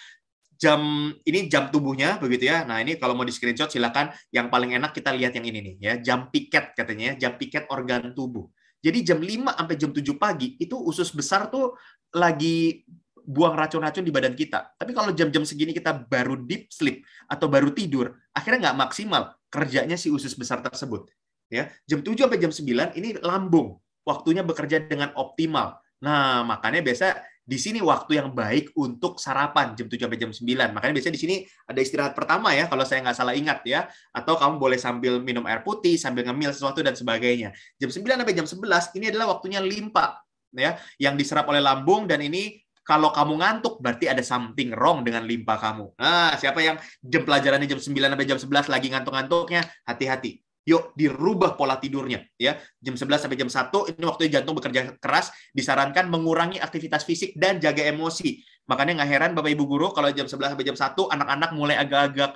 Ini jam tubuhnya, begitu ya. Nah ini kalau mau di screenshot silakan. Yang paling enak kita lihat yang ini nih ya, jam piket katanya, jam piket organ tubuh. Jadi jam 5 sampai jam 7 pagi itu usus besar tuh lagi buang racun-racun di badan kita. Tapi kalau jam-jam segini kita baru deep sleep atau baru tidur, akhirnya nggak maksimal kerjanya si usus besar tersebut. Ya, jam 7 sampai jam 9 ini lambung, waktunya bekerja dengan optimal. Nah, makanya biasa di sini waktu yang baik untuk sarapan jam 7 sampai jam 9. Makanya biasanya di sini ada istirahat pertama ya, kalau saya nggak salah ingat ya. Atau kamu boleh sambil minum air putih, sambil ngemil sesuatu dan sebagainya. Jam 9 sampai jam 11 ini adalah waktunya limpa ya, yang diserap oleh lambung, dan ini kalau kamu ngantuk berarti ada something wrong dengan limpa kamu. Nah, siapa yang jam pelajarannya jam 9 sampai jam 11 lagi ngantuk-ngantuknya, hati-hati. Yuk dirubah pola tidurnya ya. Jam 11 sampai jam 1 ini waktunya jantung bekerja keras, disarankan mengurangi aktivitas fisik dan jaga emosi. Makanya nggak heran Bapak Ibu guru kalau jam 11 sampai jam 1 anak-anak mulai agak-agak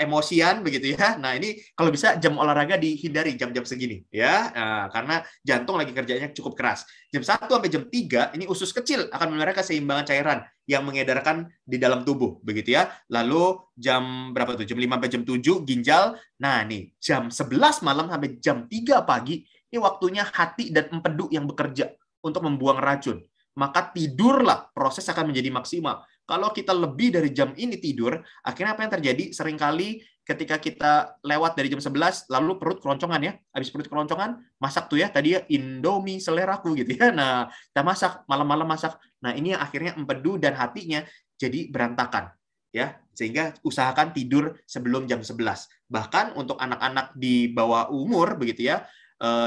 emosian begitu ya. Nah, ini kalau bisa jam olahraga dihindari jam-jam segini ya. Nah, karena jantung lagi kerjanya cukup keras. Jam 1 sampai jam 3 ini usus kecil akan memelihara keseimbangan cairan yang mengedarkan di dalam tubuh begitu ya. Lalu jam berapa tuh? Jam 5 sampai jam 7 ginjal. Nah, nih jam 11 malam sampai jam 3 pagi ini waktunya hati dan empedu yang bekerja untuk membuang racun. Maka tidurlah, proses akan menjadi maksimal. Kalau kita lebih dari jam ini tidur, akhirnya apa yang terjadi? Seringkali ketika kita lewat dari jam 11, lalu perut keroncongan ya. Habis perut keroncongan, masak tuh ya, tadi ya Indomie seleraku gitu ya. Nah, kita masak, malam-malam masak. Nah, ini yang akhirnya empedu dan hatinya jadi berantakan. Ya, sehingga usahakan tidur sebelum jam 11. Bahkan untuk anak-anak di bawah umur, begitu ya,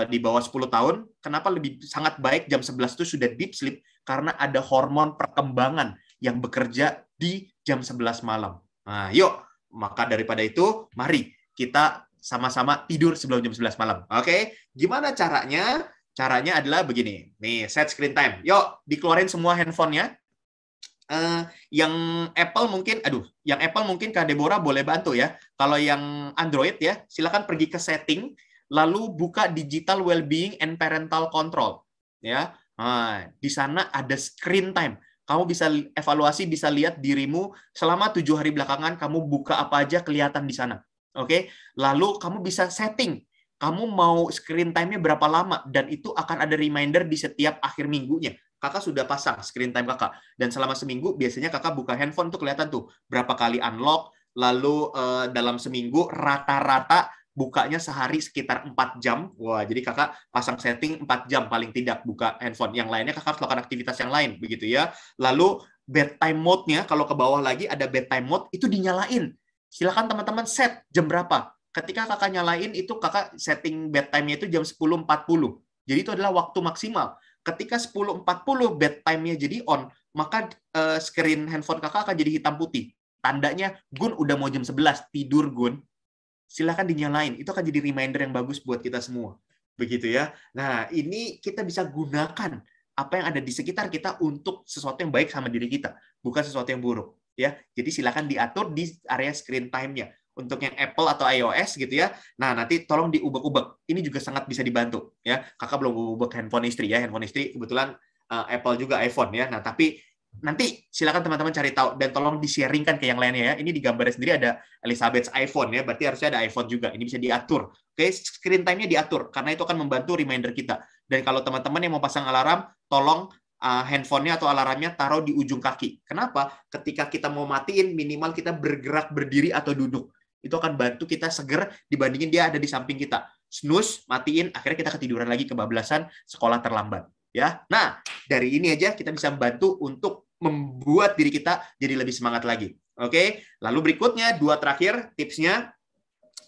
di bawah 10 tahun, kenapa lebih sangat baik jam 11 itu sudah deep sleep? Karena ada hormon perkembangan yang bekerja di jam 11 malam. Nah, yuk, maka daripada itu, mari kita sama-sama tidur sebelum jam 11 malam. Oke, gimana caranya? Caranya adalah begini. Nih, set screen time. Yuk, dikeluarin semua handphonenya. Yang Apple mungkin Kak Deborah boleh bantu ya. Kalau yang Android ya, silakan pergi ke setting, lalu buka digital well-being and parental control. Ya, nah, di sana ada screen time. Kamu bisa evaluasi, bisa lihat dirimu selama 7 hari belakangan kamu buka apa aja kelihatan di sana. Oke? Lalu kamu bisa setting. Kamu mau screen time-nya berapa lama, dan itu akan ada reminder di setiap akhir minggunya. Kakak sudah pasang screen time kakak. Dan selama seminggu biasanya kakak buka handphone tuh kelihatan tuh berapa kali unlock, lalu dalam seminggu rata-rata bukanya sehari sekitar 4 jam. Wah, jadi kakak pasang setting 4 jam paling tidak buka handphone. Yang lainnya kakak harus lakukan aktivitas yang lain, begitu ya. Lalu bedtime mode-nya, kalau ke bawah lagi ada bedtime mode, itu dinyalain. Silakan teman-teman set jam berapa. Ketika kakak nyalain itu, kakak setting bedtime-nya itu jam 10.40. Jadi itu adalah waktu maksimal. Ketika 10.40 bedtime-nya jadi on, maka screen handphone kakak akan jadi hitam putih. Tandanya, Gun udah mau jam 11, tidur Gun. Silakan dinyalain. Itu akan jadi reminder yang bagus buat kita semua. Begitu ya. Nah, ini kita bisa gunakan apa yang ada di sekitar kita untuk sesuatu yang baik sama diri kita, bukan sesuatu yang buruk. Ya, jadi silakan diatur di area screen time-nya. Untuk yang Apple atau iOS gitu ya. Nah, nanti tolong diubek-ubek. Ini juga sangat bisa dibantu ya. Kakak belum ubek handphone istri ya. Handphone istri kebetulan Apple juga iPhone ya. Nah, tapi nanti silakan teman-teman cari tahu dan tolong di-sharingkan ke yang lainnya ya. Ini di gambarnya sendiri ada Elizabeth's iPhone ya. Berarti harusnya ada iPhone juga. Ini bisa diatur. Oke, screen time-nya diatur karena itu akan membantu reminder kita. Dan kalau teman-teman yang mau pasang alarm, tolong handphonenya atau alarmnya taruh di ujung kaki. Kenapa? Ketika kita mau matiin, minimal kita bergerak berdiri atau duduk. Itu akan bantu kita seger dibandingin dia ada di samping kita. Snooze, matiin, akhirnya kita ketiduran lagi kebablasan, sekolah terlambat. Ya, nah dari ini aja kita bisa membantu untuk membuat diri kita jadi lebih semangat lagi. Oke, lalu berikutnya 2 terakhir tipsnya.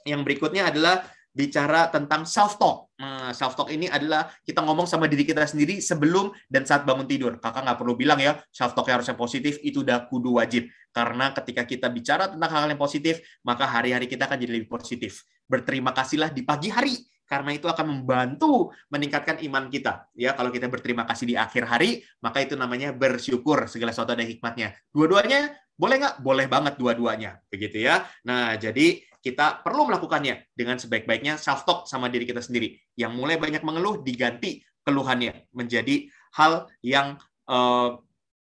Yang berikutnya adalah bicara tentang self-talk. Nah, self-talk ini adalah kita ngomong sama diri kita sendiri sebelum dan saat bangun tidur. Kakak nggak perlu bilang ya, self-talk harusnya positif, itu udah kudu wajib. Karena ketika kita bicara tentang hal-hal yang positif, maka hari-hari kita akan jadi lebih positif. Berterima kasihlah di pagi hari, karena itu akan membantu meningkatkan iman kita. Ya, kalau kita berterima kasih di akhir hari, maka itu namanya bersyukur. Segala sesuatu ada hikmatnya. Dua-duanya boleh nggak? Boleh banget dua-duanya. Begitu ya. Nah, jadi kita perlu melakukannya dengan sebaik-baiknya self-talk sama diri kita sendiri. Yang mulai banyak mengeluh, diganti keluhannya menjadi hal yang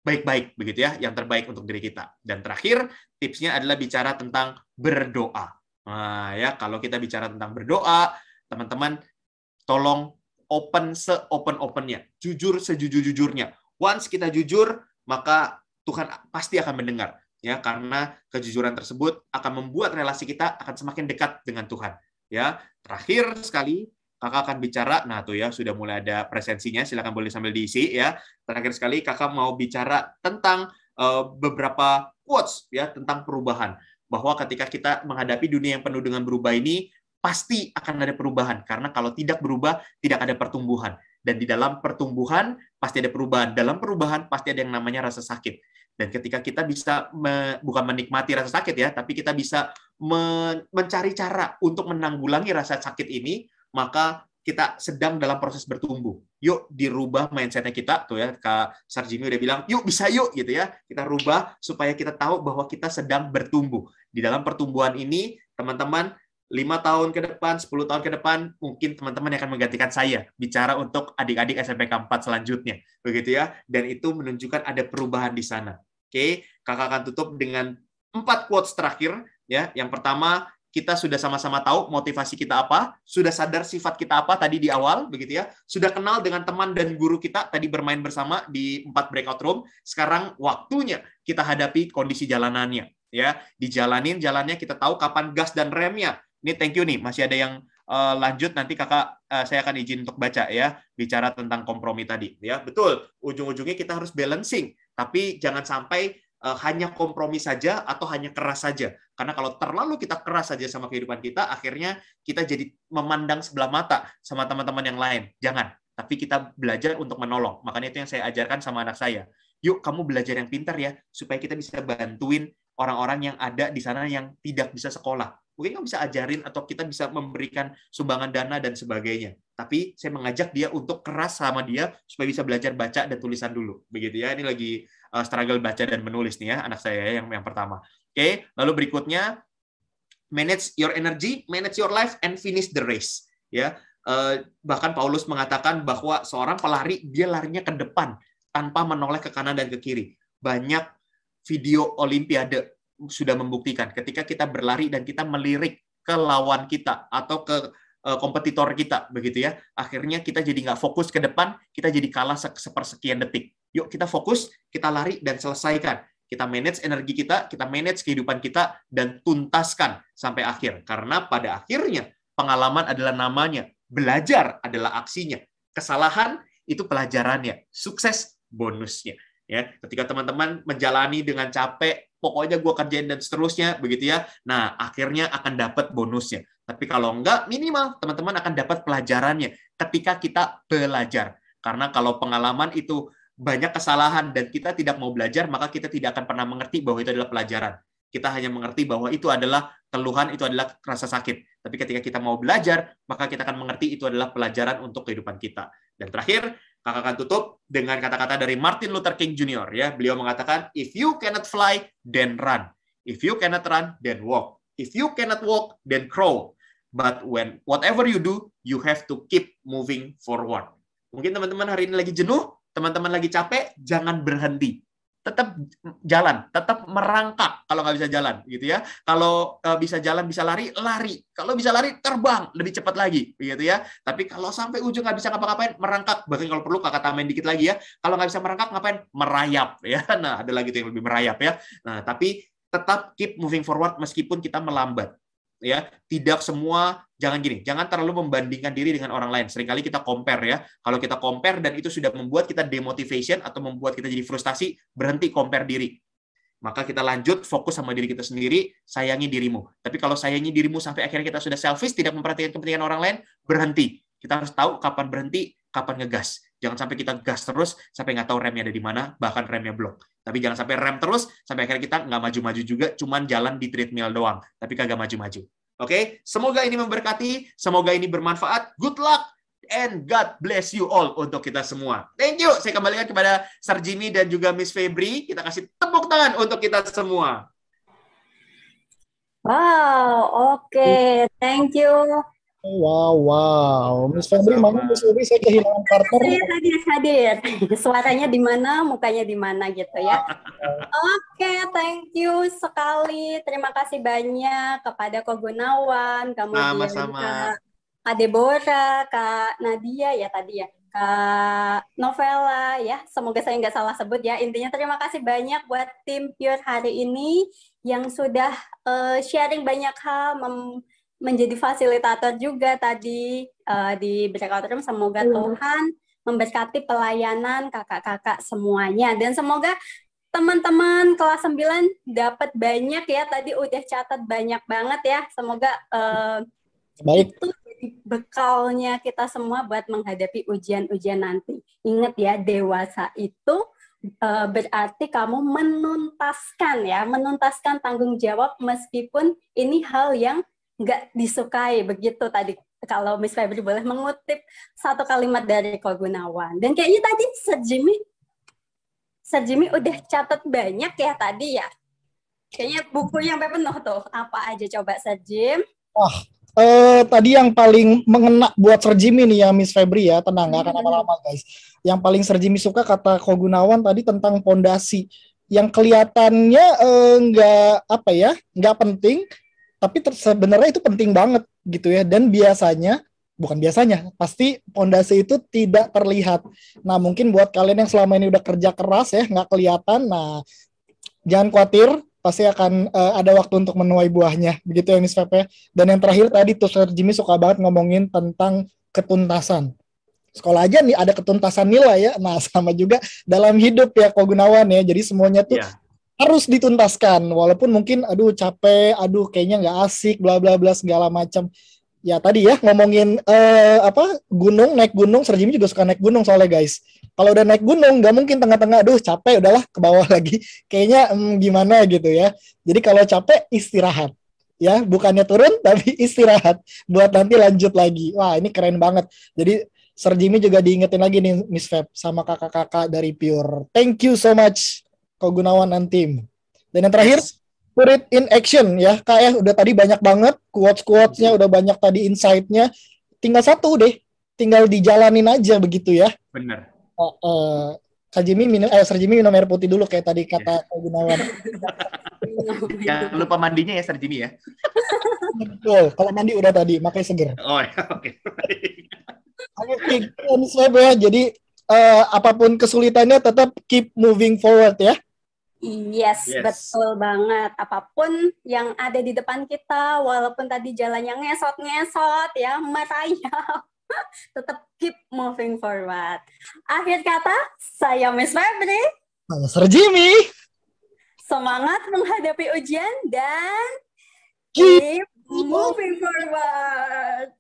baik-baik, begitu ya, yang terbaik untuk diri kita. Dan terakhir, tipsnya adalah bicara tentang berdoa. Nah, ya, kalau kita bicara tentang berdoa, teman-teman, tolong open se-open-opennya, jujur sejujur-jujurnya. Once kita jujur, maka Tuhan pasti akan mendengar. Ya, karena kejujuran tersebut akan membuat relasi kita akan semakin dekat dengan Tuhan. Ya, terakhir sekali kakak akan bicara. Nah, tuh ya sudah mulai ada presensinya. Silakan boleh sambil diisi ya. Terakhir sekali kakak mau bicara tentang beberapa quotes ya tentang perubahan. Bahwa ketika kita menghadapi dunia yang penuh dengan berubah ini pasti akan ada perubahan karena kalau tidak berubah tidak ada pertumbuhan. Dan di dalam pertumbuhan pasti ada perubahan. Dalam perubahan pasti ada yang namanya rasa sakit. Dan ketika kita bisa bukan menikmati rasa sakit ya, tapi kita bisa mencari cara untuk menanggulangi rasa sakit ini, maka kita sedang dalam proses bertumbuh. Yuk dirubah mindset-nya kita, tuh ya, Kak Sarjini udah bilang, yuk bisa yuk, gitu ya. Kita rubah supaya kita tahu bahwa kita sedang bertumbuh. Di dalam pertumbuhan ini, teman-teman, 5 tahun ke depan, 10 tahun ke depan, mungkin teman-teman akan menggantikan saya bicara untuk adik-adik SMPK 4 selanjutnya. Begitu ya. Dan itu menunjukkan ada perubahan di sana. Oke, kakak akan tutup dengan 4 quotes terakhir. Ya, yang pertama, kita sudah sama-sama tahu motivasi kita apa, sudah sadar sifat kita apa tadi di awal, begitu ya. Sudah kenal dengan teman dan guru kita tadi bermain bersama di 4 breakout room. Sekarang waktunya kita hadapi kondisi jalanannya. Ya, dijalanin jalannya, kita tahu kapan gas dan remnya. Ini thank you nih, masih ada yang lanjut nanti kakak saya akan izin untuk baca ya, bicara tentang kompromi tadi ya. Betul, ujung-ujungnya kita harus balancing, tapi jangan sampai hanya kompromi saja atau hanya keras saja. Karena kalau terlalu kita keras saja sama kehidupan kita, akhirnya kita jadi memandang sebelah mata sama teman-teman yang lain. Jangan, tapi kita belajar untuk menolong. Makanya itu yang saya ajarkan sama anak saya. Yuk kamu belajar yang pintar ya, supaya kita bisa bantuin orang-orang yang ada di sana yang tidak bisa sekolah. Mungkin kamu bisa ajarin atau kita bisa memberikan sumbangan dana dan sebagainya. Tapi saya mengajak dia untuk keras sama dia supaya bisa belajar baca dan tulisan dulu. Begitu ya. Ini lagi struggle baca dan menulis nih ya anak saya yang pertama. Oke, lalu berikutnya manage your energy, manage your life and finish the race. Ya. Bahkan Paulus mengatakan bahwa seorang pelari dia larinya ke depan tanpa menoleh ke kanan dan ke kiri. Banyak video olimpiade sudah membuktikan ketika kita berlari dan kita melirik ke lawan kita atau ke kompetitor kita, begitu ya, akhirnya kita jadi nggak fokus ke depan, kita jadi kalah sepersekian detik. Yuk kita fokus, kita lari dan selesaikan. Kita manage energi kita manage kehidupan kita, dan tuntaskan sampai akhir. Karena pada akhirnya pengalaman adalah namanya, belajar adalah aksinya, kesalahan itu pelajarannya, sukses bonusnya. Ya, ketika teman-teman menjalani dengan capek, pokoknya gue kerjain dan seterusnya, begitu ya. Nah, akhirnya akan dapat bonusnya. Tapi kalau enggak, minimal teman-teman akan dapat pelajarannya ketika kita belajar. Karena kalau pengalaman itu banyak kesalahan dan kita tidak mau belajar, maka kita tidak akan pernah mengerti bahwa itu adalah pelajaran. Kita hanya mengerti bahwa itu adalah keluhan, itu adalah rasa sakit. Tapi ketika kita mau belajar, maka kita akan mengerti itu adalah pelajaran untuk kehidupan kita. Dan terakhir, kakak akan tutup dengan kata-kata dari Martin Luther King Jr. Ya, beliau mengatakan, if you cannot fly, then run. If you cannot run, then walk. If you cannot walk, then crawl. But whatever you do, you have to keep moving forward. Mungkin teman-teman hari ini lagi jenuh, teman-teman lagi capek, jangan berhenti. Tetap jalan, tetap merangkak kalau nggak bisa jalan, gitu ya. Kalau bisa jalan, bisa lari, lari. Kalau bisa lari, terbang lebih cepat lagi, gitu ya. Tapi kalau sampai ujung nggak bisa ngapa-ngapain, merangkak. Bahkan kalau perlu kakak tambahin dikit lagi ya. Kalau nggak bisa merangkak, ngapain? Merayap, ya. Nah, ada lagi tuh yang lebih merayap ya. Nah, tapi tetap keep moving forward meskipun kita melambat. Ya, tidak semua, jangan terlalu membandingkan diri dengan orang lain. Seringkali kita compare ya. Kalau kita compare dan itu sudah membuat kita demotivation atau membuat kita jadi frustasi, berhenti compare diri. Maka kita lanjut fokus sama diri kita sendiri, sayangi dirimu. Tapi kalau sayangi dirimu sampai akhirnya kita sudah selfish, tidak memperhatikan kepentingan orang lain, berhenti. Kita harus tahu kapan berhenti, kapan ngegas. Jangan sampai kita gas terus sampai nggak tahu remnya ada di mana, bahkan remnya blok. Tapi jangan sampai rem terus sampai akhirnya kita nggak maju-maju juga, cuman jalan di treadmill doang, tapi kagak maju-maju. Oke, semoga ini memberkati, semoga ini bermanfaat. Good luck and God bless you all untuk kita semua. Thank you. Saya kembalikan kepada Sir Jimmy dan juga Miss Febri. Kita kasih tepuk tangan untuk kita semua.
Wow, oke. Thank you.
Wow. Miss Febri, mana Miss Febri? Saya kehilangan partner.
Saya hadir. Suaranya di mana, mukanya di mana gitu ya. Oke, thank you sekali. Terima kasih banyak kepada Ko Gunawan, kemudian Kak Deborah, Kak Nadia ya tadi ya, Kak Novella ya. Semoga saya nggak salah sebut ya. Intinya terima kasih banyak buat tim Pure hari ini yang sudah sharing banyak hal, menjadi fasilitator juga tadi di breakout room. Semoga Tuhan memberkati pelayanan kakak-kakak semuanya. Dan semoga teman-teman kelas 9 dapat banyak ya. Tadi udah catat banyak banget ya. Semoga itu jadi bekalnya kita semua buat menghadapi ujian-ujian nanti. Ingat ya, dewasa itu berarti kamu menuntaskan tanggung jawab meskipun ini hal yang nggak disukai, begitu tadi kalau Miss Febri boleh mengutip satu kalimat dari Ko Gunawan. Dan kayaknya tadi Sir Jimmy udah catat banyak ya tadi ya. Kayaknya buku yang penuh tuh. Apa aja coba Sir Jim?
Wah, tadi yang paling mengena buat Sir Jimmy nih ya Miss Febri ya. Tenang, nggak akan lama-lama guys. Yang paling Sir Jimmy suka kata Ko Gunawan tadi tentang pondasi. Yang kelihatannya nggak penting, tapi sebenarnya itu penting banget gitu ya. Dan pasti pondasi itu tidak terlihat. Nah, mungkin buat kalian yang selama ini udah kerja keras ya, nggak kelihatan, nah jangan khawatir, pasti akan ada waktu untuk menuai buahnya, begitu ya Miss Pepe. Dan yang terakhir tadi tuh Sir Jimmy suka banget ngomongin tentang ketuntasan. Sekolah aja nih ada ketuntasan nilai ya. Nah, sama juga dalam hidup ya Ko Gunawan ya. Jadi semuanya tuh harus dituntaskan, walaupun mungkin capek, kayaknya nggak asik, bla bla bla segala macam. Ya tadi ya ngomongin naik gunung, Sir Jimmy juga suka naik gunung soalnya guys. Kalau udah naik gunung nggak mungkin tengah-tengah capek udahlah ke bawah lagi. Kayaknya gimana gitu ya. Jadi kalau capek istirahat. Ya, bukannya turun tapi istirahat buat nanti lanjut lagi. Wah, ini keren banget. Jadi Sir Jimmy juga diingetin lagi nih Miss Feb sama kakak-kakak dari Pure. Thank you so much Ko Gunawan and team. Dan yang terakhir, put it in action ya. Kak udah tadi banyak banget quotes-quotesnya, udah banyak tadi insight-nya. Tinggal satu deh, tinggal dijalanin aja begitu ya.
Bener.
Kak Jimmy Sir Jimmy minum air putih dulu kayak tadi kata Ko Gunawan.
Jangan lupa mandinya ya Sir Jimmy ya.
Betul, kalau mandi udah tadi, makanya seger.
Oh ya, oke.
Oke, jadi apapun kesulitannya tetap keep moving forward ya.
Yes, betul banget. Apapun yang ada di depan kita, walaupun tadi jalannya ngesot-ngesot ya, merayap, tetap keep moving forward. Akhir kata, saya Miss Febri.
Saya Sir Jimmy.
Semangat menghadapi ujian dan keep moving forward.